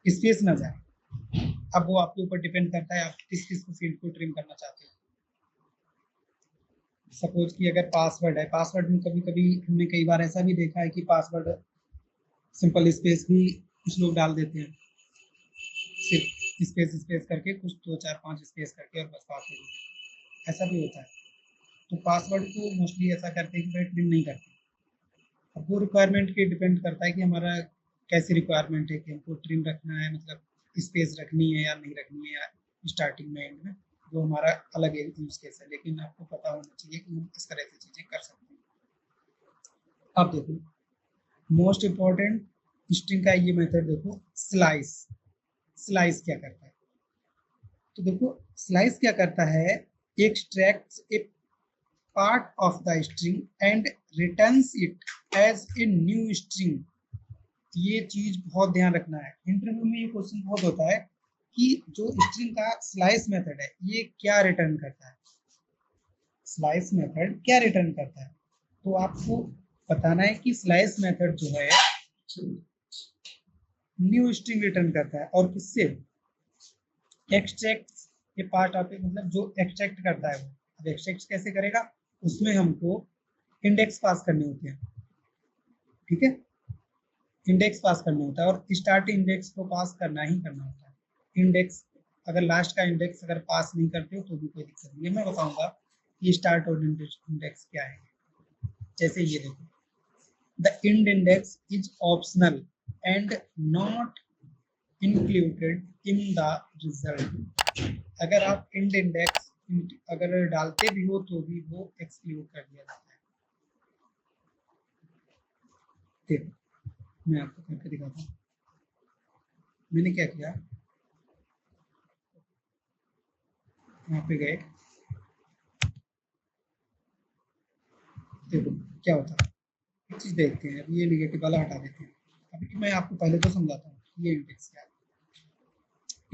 स्पेस ना जाए। अब वो आपके ऊपर डिपेंड करता है आप किस किस को फील्ड को ट्रिम करना चाहते हैं। सपोज कि अगर पासवर्ड है, पासवर्ड में कभी कभी हमने कई बार ऐसा भी देखा है कि पासवर्ड सिंपल स्पेस भी कुछ लोग डाल देते हैं, सिर्फ स्पेस स्पेस करके कुछ 2 4 5 स्पेस करके और बस पासवर्ड, ऐसा भी होता है। तो पासवर्ड को मोस्टली ऐसा करते हैं कि भाई ट्रिम नहीं करते। अब वो रिक्वायरमेंट के डिपेंड करता है कि हमारा कैसी रिक्वायरमेंट है, कि हमको ट्रिम रखना है, मतलब स्पेस रखनी है या नहीं रखनी है, या स्टार्टिंग में एंड में, वो हमारा अलग यूज केस है। लेकिन आपको पता होना चाहिए कि हम इस तरह से चीज़ें कर सकते हैं। अब देखो मोस्ट इम्पॉर्टेंट स्ट्रिंग का ये मेथड देखो, स्लाइस। स्लाइस क्या करता है, तो देखो स्लाइस क्या करता है, extracts a part of the string and returns it as a new string. ये चीज बहुत ध्यान रखना है, इंटरव्यू में ये क्वेश्चन बहुत होता है कि जो स्ट्रिंग का स्लाइस मेथड है ये क्या रिटर्न करता है, स्लाइस मेथड क्या रिटर्न करता है। तो आपको बताना है कि स्लाइस मेथड जो है न्यू स्ट्रिंग रिटर्न करता है, और किससे, एक्सट्रैक्ट के पार्ट ऑफ मतलब जो एक्सट्रैक्ट करता है वो। अब एक्सट्रैक्ट कैसे करेगा, उसमें हमको इंडेक्स पास करने होते हैं, ठीक है, इंडेक्स पास करना होता है, और स्टार्ट इंडेक्स को पास करना ही करना होता है। इंडेक्स अगर लास्ट का इंडेक्स अगर पास नहीं करते हो तो भी कोई दिक्कत नहीं है, मैं बताऊंगा कि स्टार्ट और इंडेक्स क्या है। जैसे ये देखो, the end index is optional and not included in the result. अगर आप इंड इंडेक्स अगर डालते भी हो तो भी वो एक्सक्लूड कर दिया जाता है। देखो मैं आपको करके दिखाता हूँ, मैंने क्या किया, यहाँ पे गए, देखो क्या होता है, एक चीज देखते हैं। अभी ये निगेटिव वाला हटा देते हैं, अभी मैं आपको पहले तो समझाता हूँ ये इंडेक्स क्या है।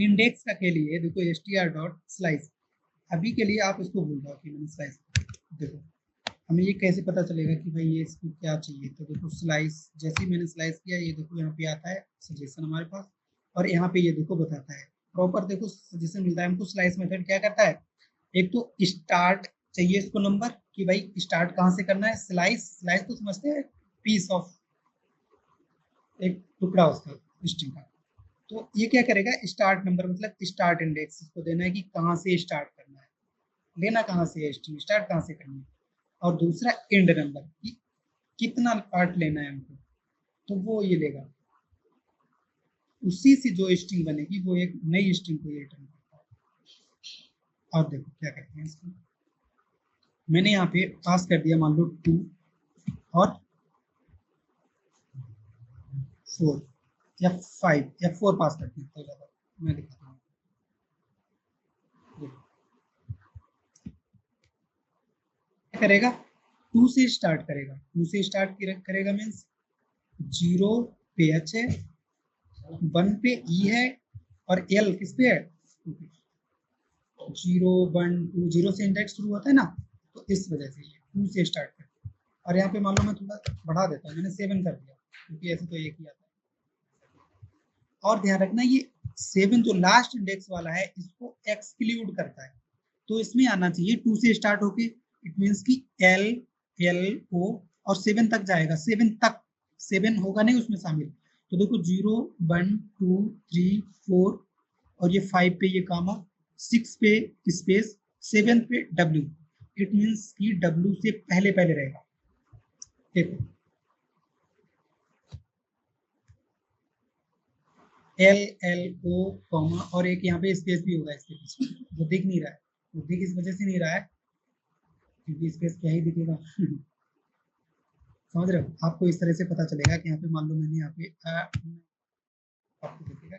इंडेक्स का के लिए देखो str डॉट स्लाइस, अभी के लिए आप इसको भूल जाओ कि मैंने स्लाइस, देखो हमें ये कैसे पता चलेगा कि भाई ये इसको क्या चाहिए। तो देखो स्लाइस, जैसे ही मैंने स्लाइस किया ये देखो यहाँ पे आता है सजेशन हमारे पास, और यहाँ पे ये देखो बताता है प्रॉपर, देखो सजेशन मिलता है हमको। स्लाइस मेथड क्या करता है, एक तो स्टार्ट चाहिए इसको नंबर, कि भाई स्टार्ट कहाँ से करना है, स्लाइस, स्लाइस तो समझते हैं पीस ऑफ, एक टुकड़ा उसका स्ट्रिंग का। तो ये क्या करेगा, स्टार्ट नंबर मतलब स्टार्ट इंडेक्स इसको देना है कि कहाँ से स्टार्ट करना है, लेना कहाँ से है स्ट्रिंग, स्टार्ट कहाँ से करनी है। और दूसरा एंड नंबर कि कितना पार्ट लेना है हमको, तो वो ये लेगा, उसी से जो स्ट्रिंग बनेगी वो एक नई स्ट्रिंग को रिटर्न करता है। और देखो क्या करते हैं इसको, मैंने यहाँ पे पास कर दिया मान लो 2 और 4 या 5 या 4 पास करते हैं, तो ज्यादा मैं दिखाता हूँ। क्या करेगा, 2 से स्टार्ट करेगा, 2 से स्टार्ट करेगा मीन्स 0 पे एच है, 1 पे ई है और एल किस पे है, 0 1 2 0 से इंडेक्स शुरू होता है ना, तो इस वजह से ये 2 से स्टार्ट करते हैं। और यहाँ पे मान लो मैं थोड़ा बढ़ा देता हूँ, मैंने 7 कर दिया क्योंकि ऐसे तो एक ही आता है। और ध्यान रखना ये 7 जो लास्ट इंडेक्स वाला है इसको एक्सक्लूड करता है, तो इसमें आना चाहिए 2 से स्टार्ट होके, इट मींस कि एल एल ओ और 7 तक जाएगा, 7 तक, 7 होगा नहीं उसमें शामिल। तो देखो 0 1 2 3 4 और ये 5 पे ये कामा, 6 पे स्पेस, 7 पे डब्ल्यू, इट मींस कि डब्ल्यू से पहले पहले रहेगा। देखो एल एल ओ कॉमा और एक यहाँ पे स्पेस भी होगा इसके पीछे, वो दिख नहीं रहा है, वो दिख इस वजह से नहीं रहा है क्योंकि स्पेस क्या ही दिखेगा समझ रहे हो, आपको इस तरह से पता चलेगा कि यहाँ पे मान लो मैंने यहाँ पे आपको दिखेगा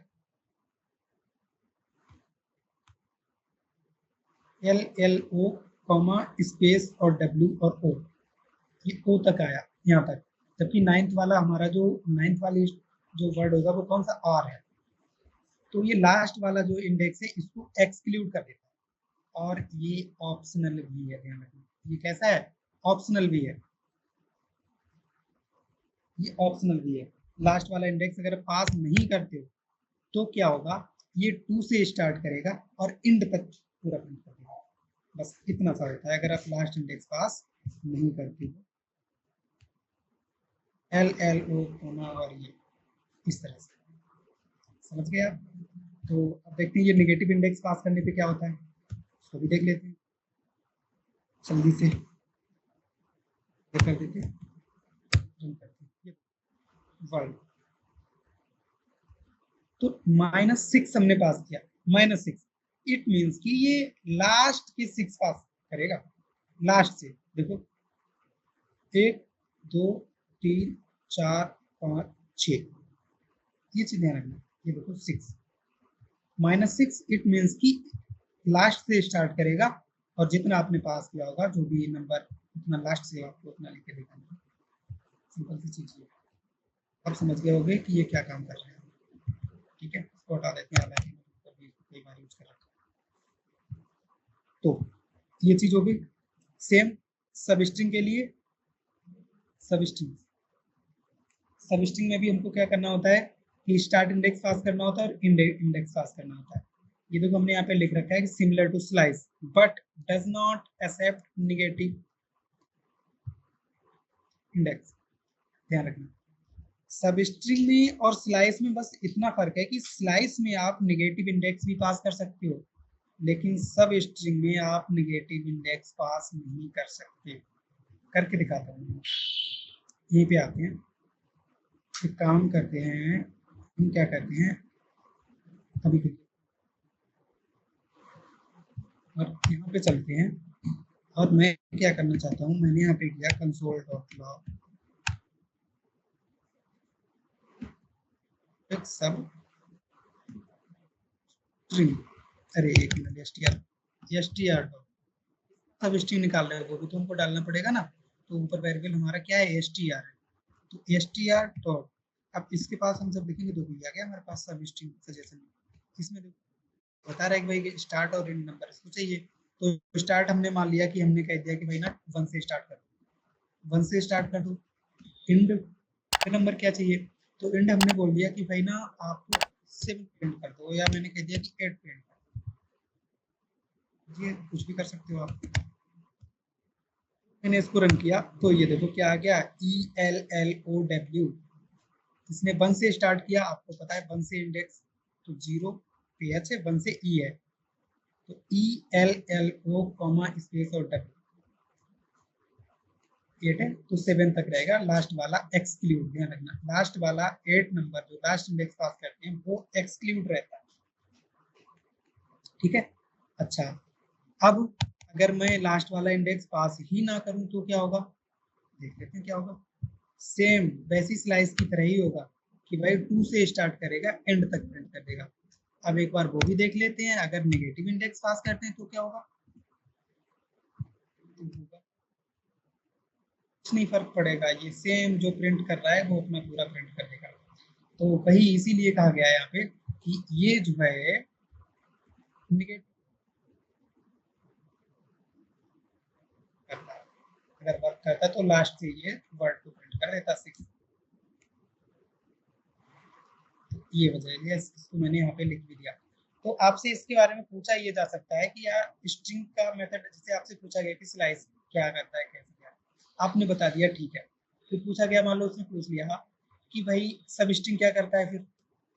L L O comma space और डब्ल्यू और ओ, ये ओ तक आया यहाँ तक, जबकि नाइन्थ वाला हमारा जो नाइन्थ वाली जो वर्ड होगा वो कौन सा आर है, तो ये लास्ट वाला जो इंडेक्स है इसको एक्सक्लूड कर देता है। और ये ऑप्शनल भी है, ध्यान रखना ये कैसा है, ऑप्शनल भी है, ये ऑप्शनल भी है। लास्ट वाला इंडेक्स अगर पास नहीं करते हो तो क्या होगा, ये 2 से स्टार्ट करेगा और इंड तक पूरा प्रिंट कर देगा, बस इतना सा होता है अगर आप लास्ट इंडेक्स पास नहीं करते हो। एल एल ओ कोना और ये इस तरह से, समझ गए आप। तो अब देखते हैं ये नेगेटिव इंडेक्स पास करने पे क्या होता है, उसको भी देख लेते हैं जल्दी से, कर देते हैं वर्ड। तो -6 हमने पास किया, -6 इट मींस कि ये लास्ट के 6 पास करेगा, लास्ट से देखो 1 2 3 4 5 6, ये चीज ध्यान रखना, ये देखो 6 -6 इट मींस कि लास्ट से स्टार्ट करेगा और जितना आपने पास किया होगा जो भी नंबर उतना लास्ट से आपको उतना लिख के दिखाना, सिंपल सी चीज है। अब समझ गए होंगे कि ये क्या काम कर रहे हैं, ठीक है, इसको हटा देते हैं, हालांकि कई बार यूज कर रखा है। तो ये चीज हो गई। सेम सब स्ट्रिंग के लिए, सब स्ट्रिंग में भी हमको क्या करना होता है कि स्टार्ट इंडेक्स पास करना होता है और इंडेक्स पास करना होता है। ये देखो हमने यहाँ पे लिख रखा है कि similar to slice but does not accept negative index, ध्यान रखना। सब स्ट्रिंग में और स्लाइस में बस इतना फर्क है कि स्लाइस में आप नेगेटिव इंडेक्स भी पास कर सकते हो, लेकिन सब स्ट्रिंग में आप नेगेटिव इंडेक्स पास नहीं कर सकते। करके दिखाता हूँ, यहीं पे आते हैं, एक काम करते हैं, हम क्या करते हैं अभी के, और यहाँ पे चलते हैं और मैं क्या करना चाहता हूँ, मैंने यहाँ पे किया console.log एक सब स्ट्रिंग, अरे एक मिनट, str सब स्ट्रिंग निकाल रहे हो तो उनको डालना पड़ेगा ना, तो ऊपर वेरिएबल हमारा क्या है str है, तो str डॉट, अब इसके पास हम जब देखेंगे तो भी आ गया हमारे पास सब स्ट्रिंग सजेशन, इसमें बता रहा है कि भाई स्टार्ट और एंड नंबर इसको चाहिए, तो स्टार्ट हमने मान लिया कि हमने कह दिया कि भाई ना 1 से स्टार्ट कर, 1 से स्टार्ट कर दो, एंड नंबर क्या चाहिए, तो एंड हमने बोल दिया कि भाई ना आप 7 प्रिंट कर दो, या मैंने कह दिया कि 8 प्रिंट कर दो, ये कुछ भी कर सकते हो आप। मैंने इसको रन किया तो ये देखो क्या आ गया, ELLOW, इसने 1 से स्टार्ट किया, आपको पता है 1 से इंडेक्स तो 0 पे एच है, 1 से ई है, तो ELLO कॉमा स्पेस और W 8 है तो 7 तक रहेगा, लास्ट वाला एक्सक्लूड, ध्यान रखना लास्ट वाला 8 नंबर जो लास्ट इंडेक्स पास करते हैं वो एक्सक्लूड रहता है, ठीक है। अच्छा, अब अगर मैं लास्ट वाला इंडेक्स पास ही ना करूं तो क्या होगा, देख लेते हैं क्या होगा। सेम वैसी स्लाइस की तरह ही होगा कि भाई 2 से स्टार्ट करेगा एंड तक प्रिंट कर देगा। अब एक बार वो भी देख लेते हैं, अगर नेगेटिव इंडेक्स पास करते हैं तो क्या होगा, कुछ नहीं फर्क पड़ेगा, ये सेम जो प्रिंट कर रहा है वो अपना पूरा प्रिंट कर देगा। तो वही इसीलिए कहा गया है यहाँ पे कि ये जो है निगेटिव करता है, अगर वर्क करता तो लास्ट से ये वर्ड को प्रिंट कर देता 6। ये वजह है, इसको मैंने यहाँ पे लिख भी दिया। तो आपसे इसके बारे में पूछा ये जा सकता है कि यार स्ट्रिंग का मेथड, जैसे आपसे पूछा गया कि स्लाइस क्या करता है, कैसे क्या, आपने बता दिया ठीक है। फिर पूछा गया, मान लो उसने पूछ लिया कि भाई सब स्ट्रिंग क्या करता है, फिर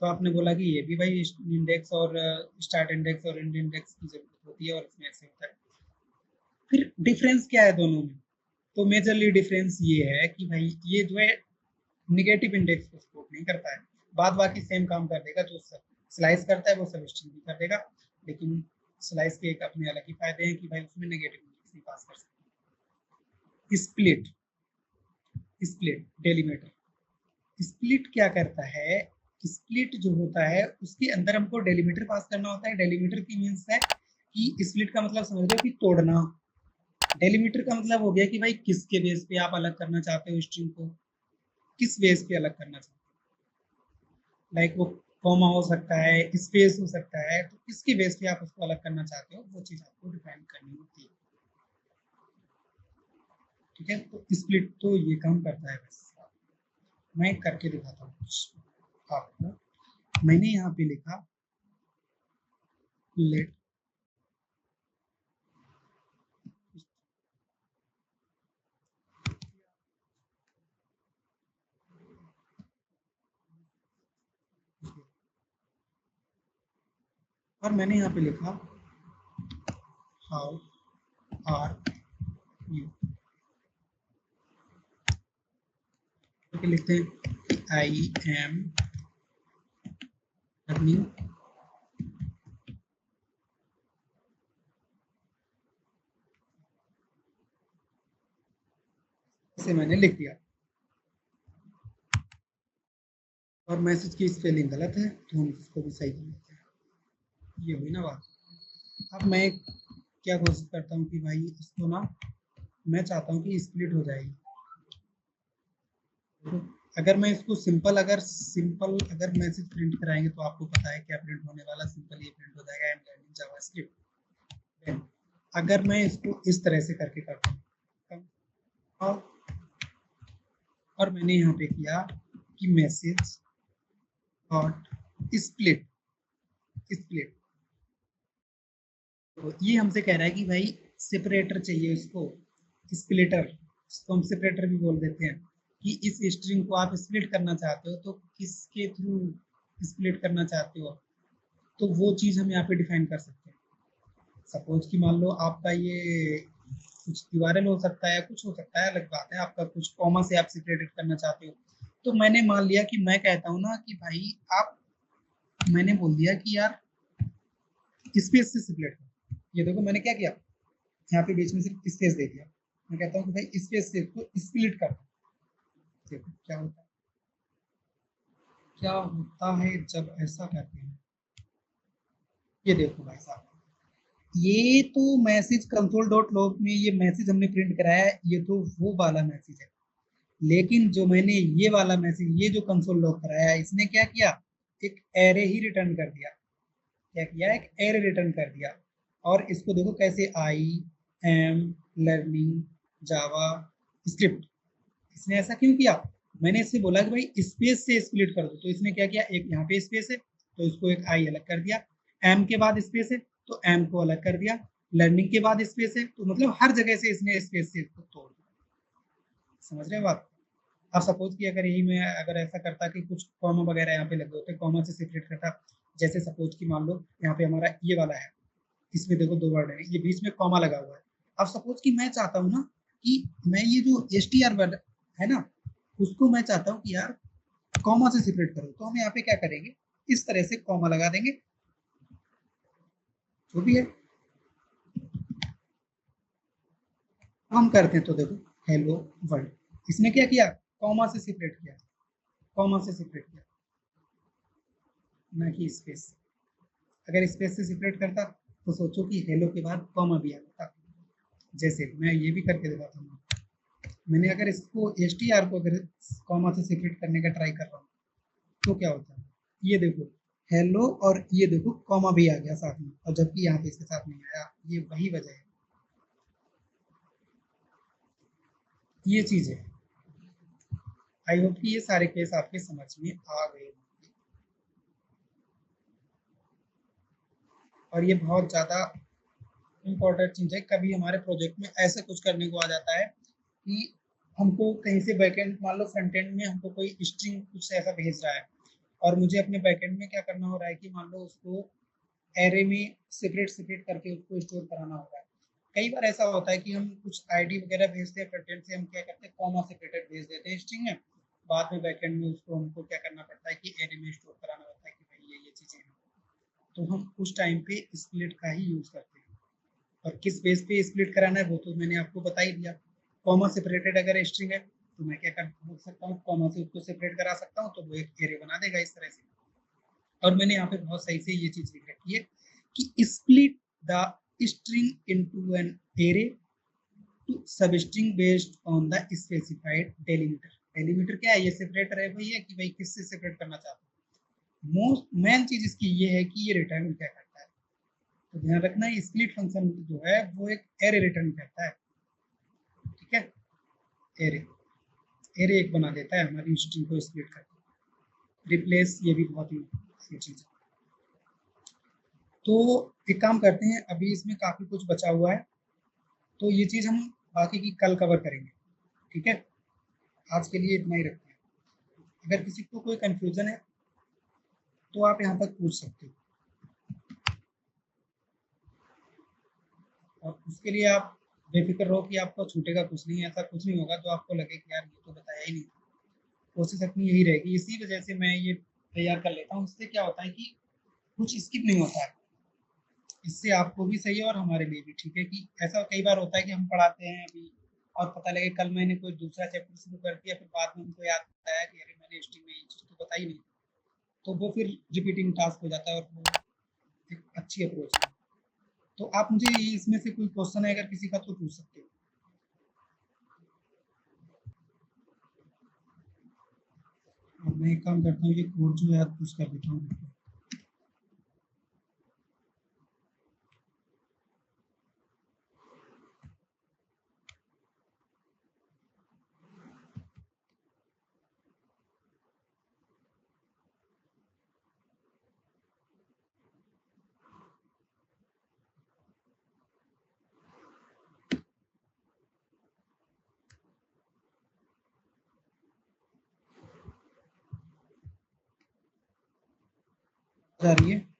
तो आपने बोला कि ये भी भाई इंडेक्स और स्टार्ट इंडेक्स और एंड इंडेक्स की जरूरत होती है और इसमें ऐसे होता है। फिर डिफरेंस क्या है दोनों में? तो मेजरली डिफरेंस ये है कि भाई ये जो है निगेटिव इंडेक्स को सपोर्ट नहीं करता है, बाद बाकी सेम काम कर देगा। जो स्लाइस करता है वो सब स्ट्रिंग भी कर देगा, लेकिन स्लाइस के एक अपने अलग ही फायदे हैं कि भाई उसमें नेगेटिव इंडेक्स नहीं पास कर सकते। स्प्लिट, स्प्लिट डेलीमीटर, स्प्लिट क्या करता है? स्प्लिट जो होता है उसके अंदर हमको डेलीमीटर पास करना होता है। डेलीमीटर की मीन्स है कि स्प्लिट का मतलब समझ लो कि तोड़ना। डेलीमीटर का मतलब हो गया कि भाई किसके बेस पे आप अलग करना चाहते हो स्ट्रिंग को, किस बेस पे अलग करना चाहते हो। लाइक वो कॉमा हो सकता है, स्पेस हो सकता है, तो किसके बेस पे आप उसको अलग करना चाहते हो वो चीज आपको डिफाइन करनी होती है। ठीक है, तो स्प्लिट तो ये काम करता है। बस मैं करके दिखाता हूँ कुछ आपको। मैंने यहाँ पे लिखा लेट, और मैंने यहाँ पे लिखा हाउ आर यू, लिखते हैं आई एम लर्निंग, इसे मैंने लिख दिया। और मैसेज की स्पेलिंग गलत है तो हम इसको भी सही कर लेते हैं। ये हुई ना बात। अब मैं क्या कोशिश करता हूँ कि भाई इसको ना, मैं चाहता हूँ कि स्प्लिट हो जाएगी। तो अगर मैं इसको सिंपल अगर मैसेज प्रिंट कराएंगे तो आपको पता है क्या प्रिंट होने वाला, सिंपल ये प्रिंट हो जाएगा, आई एम लर्निंग जावास्क्रिप्ट। अगर मैं इसको इस तरह से करके करता हूँ और मैंने यहाँ पे किया कि मैसेज डॉट स्प्लिट, स्प्लिट, तो ये हमसे कह रहा है कि भाई सेपरेटर चाहिए इसको, स्प्लिटर, इसको हम सेपरेटर भी बोल देते हैं, कि इस स्ट्रिंग को आप स्प्लिट करना चाहते हो तो किसके थ्रू स्प्लिट करना चाहते हो, तो वो चीज हम यहाँ पे डिफाइन कर सकते हैं। सपोज कि मान लो आपका ये कुछ यूआरएल हो सकता है, कुछ हो सकता है, अलग बात है, आपका कुछ कॉमा से आप सेपरेटेड करना चाहते हो। तो मैंने मान लिया कि मैं कहता हूँ ना कि भाई आप, मैंने बोल दिया कि यार स्पेस से सेपरेट करो। ये देखो मैंने क्या किया, यहाँ पे बीच में सिर्फ स्पेस दे दिया। मैं कहता हूँ कि भाई स्पेस से इसको स्प्लिट कर दो। देखो क्या होता है जब ऐसा करते हैं। ये देखो भाई साहब, ये तो मैसेज कंसोल डॉट लॉग में ये मैसेज हमने प्रिंट कराया है, ये तो वो वाला मैसेज है। लेकिन जो मैंने ये वाला मैसेज, ये जो कंसोल लॉग कराया है, इसने क्या किया, एक एरे ही रिटर्न कर दिया। क्या किया, एक एरे रिटर्न कर दिया। और इसको देखो कैसे, I am learning Java script, इसने ऐसा क्यों किया? मैंने इससे बोला कि भाई स्पेस से स्प्लिट कर दो, तो इसने क्या किया, एक यहाँ पे स्पेस है तो इसको एक आई अलग कर दिया, एम के बाद स्पेस है तो एम को अलग कर दिया, लर्निंग के बाद स्पेस है तो मतलब हर जगह से इसने स्पेस से इसको तोड़ दिया। समझ रहे हो बात? अब सपोज कि अगर यही मैं अगर ऐसा करता कि कुछ कॉमा वगैरह यहाँ पे लगे होते, कॉमा से सेपरेट करता, जैसे सपोज कि मान लो यहाँ पे हमारा ये वाला है, इसमें देखो दो वर्ड है, ये बीच में कॉमा लगा हुआ है। अब सपोज कि मैं चाहता हूँ ना कि मैं ये जो str वर्ड है ना, उसको मैं चाहता हूँ कि यार कॉमा से सेपरेट करो, तो हम यहाँ पे क्या करेंगे, इस तरह से कॉमा लगा देंगे, जो भी है। हम करते हैं तो देखो हेलो वर्ल्ड, इसने क्या किया, कॉमा से सेपरेट किया, कॉमा से सेपरेट किया, ना कि स्पेस। अगर स्पेस से सेपरेट करता तो सोचो कि हेलो के बाद कॉमा भी आ जाता। जैसे मैं ये भी करके दिखाता हूँ, मैंने अगर इसको str को अगर कॉमा से सेपरेट करने का ट्राई कर रहा हूँ तो क्या होता है, ये देखो हेलो और ये देखो कॉमा भी आ गया साथ में, और जबकि यहाँ पे इसके साथ नहीं आया, ये वही वजह है, ये चीज है। आई होप कि ये सारे केस आपके समझ में आ गए होंगे। और ये बहुत ज्यादा इम्पोर्टेंट चीज है, कभी हमारे प्रोजेक्ट में ऐसा कुछ करने को आ जाता है कि हमको कहीं से बैकएंड, मान लो फ्रंट एंड में हमको कोई स्ट्रिंग कुछ ऐसा भेज रहा है, और मुझे अपने बैकएंड में क्या करना हो रहा है कि मान लो उसको एरे में सेपरेट सेपरेट करके उसको स्टोर कराना हो रहा है। कई बार ऐसा होता है कि हम कुछ आईडी वगैरह भेजते हैं फ्रंट एंड से, हम क्या करते हैं कॉमा सेपरेटेड भेज देते हैं स्ट्रिंग में, बाद में बैकएंड में उसको हमको क्या करना पड़ता है कि एरे में स्टोर कराना होता है कि भाई ये चीजें हैं। तो हम उस टाइम पे स्प्लिट का ही यूज करते हैं। और किस बेस पे स्प्लिट कराना है वो तो मैंने आपको बता ही दिया। कॉमा सेपरेटेड अगर स्ट्रिंग है तो मैं क्या कर सकता हूँ, कॉमा से उसको सेपरेट करा सकता हूँ, तो वो एक एरे बना देगा इस तरह से। और मैंने यहाँ पे बहुत सही से ये चीज लिख रखी है कि split the string into an array to substring based on the specified delimiter. Delimiter क्या है, ये सेपरेटर है भैया कि भाई किससे सेपरेट करना चाहते हो। मोस्ट मेन चीज इसकी ये है कि ये रिटर्न क्या करता है, तो ध्यान रखना स्प्लिट फंक्शन जो है वो एक एरे रिटर्न करता है, ठीक है। एरे एरे एक बना देता है हमारी स्ट्रिंग को स्प्लिट करके। रिप्लेस ये भी बहुत ही चीज है। तो एक काम करते हैं, अभी इसमें काफी कुछ बचा हुआ है, तो ये चीज हम बाकी की कल कवर करेंगे, ठीक है। आज के लिए इतना ही रखते हैं। अगर किसी को कोई कंफ्यूजन है तो आप यहाँ तक पूछ सकते हो, और उसके लिए आप बेफिक्र रहो कि आपको छूटेगा कुछ नहीं, ऐसा कुछ नहीं होगा जो आपको लगे कि यार ये तो बताया ही नहीं। कोशिश अपनी यही रहेगी, इसी वजह से मैं ये तैयार कर लेता हूँ। इससे क्या होता है कि कुछ स्किप नहीं होता है, इससे आपको भी सही है और हमारे लिए भी ठीक है। कि ऐसा कई बार होता है कि हम पढ़ाते हैं अभी और पता लगे कल मैंने कोई दूसरा चैप्टर शुरू कर दिया, फिर बाद में हमको याद आया कि अरे मैंने हिस्ट्री में ये चीज़ तो बताई नहीं, तो वो फिर रिपीटिंग टास्क हो जाता है, और वो एक अच्छी अप्रोच है। तो आप मुझे इसमें से कोई क्वेश्चन है अगर किसी का तो पूछ सकते हो। और मैं एक काम करता हूँ, ये कोड जो है पुश कर देता हूँ। जा रही है।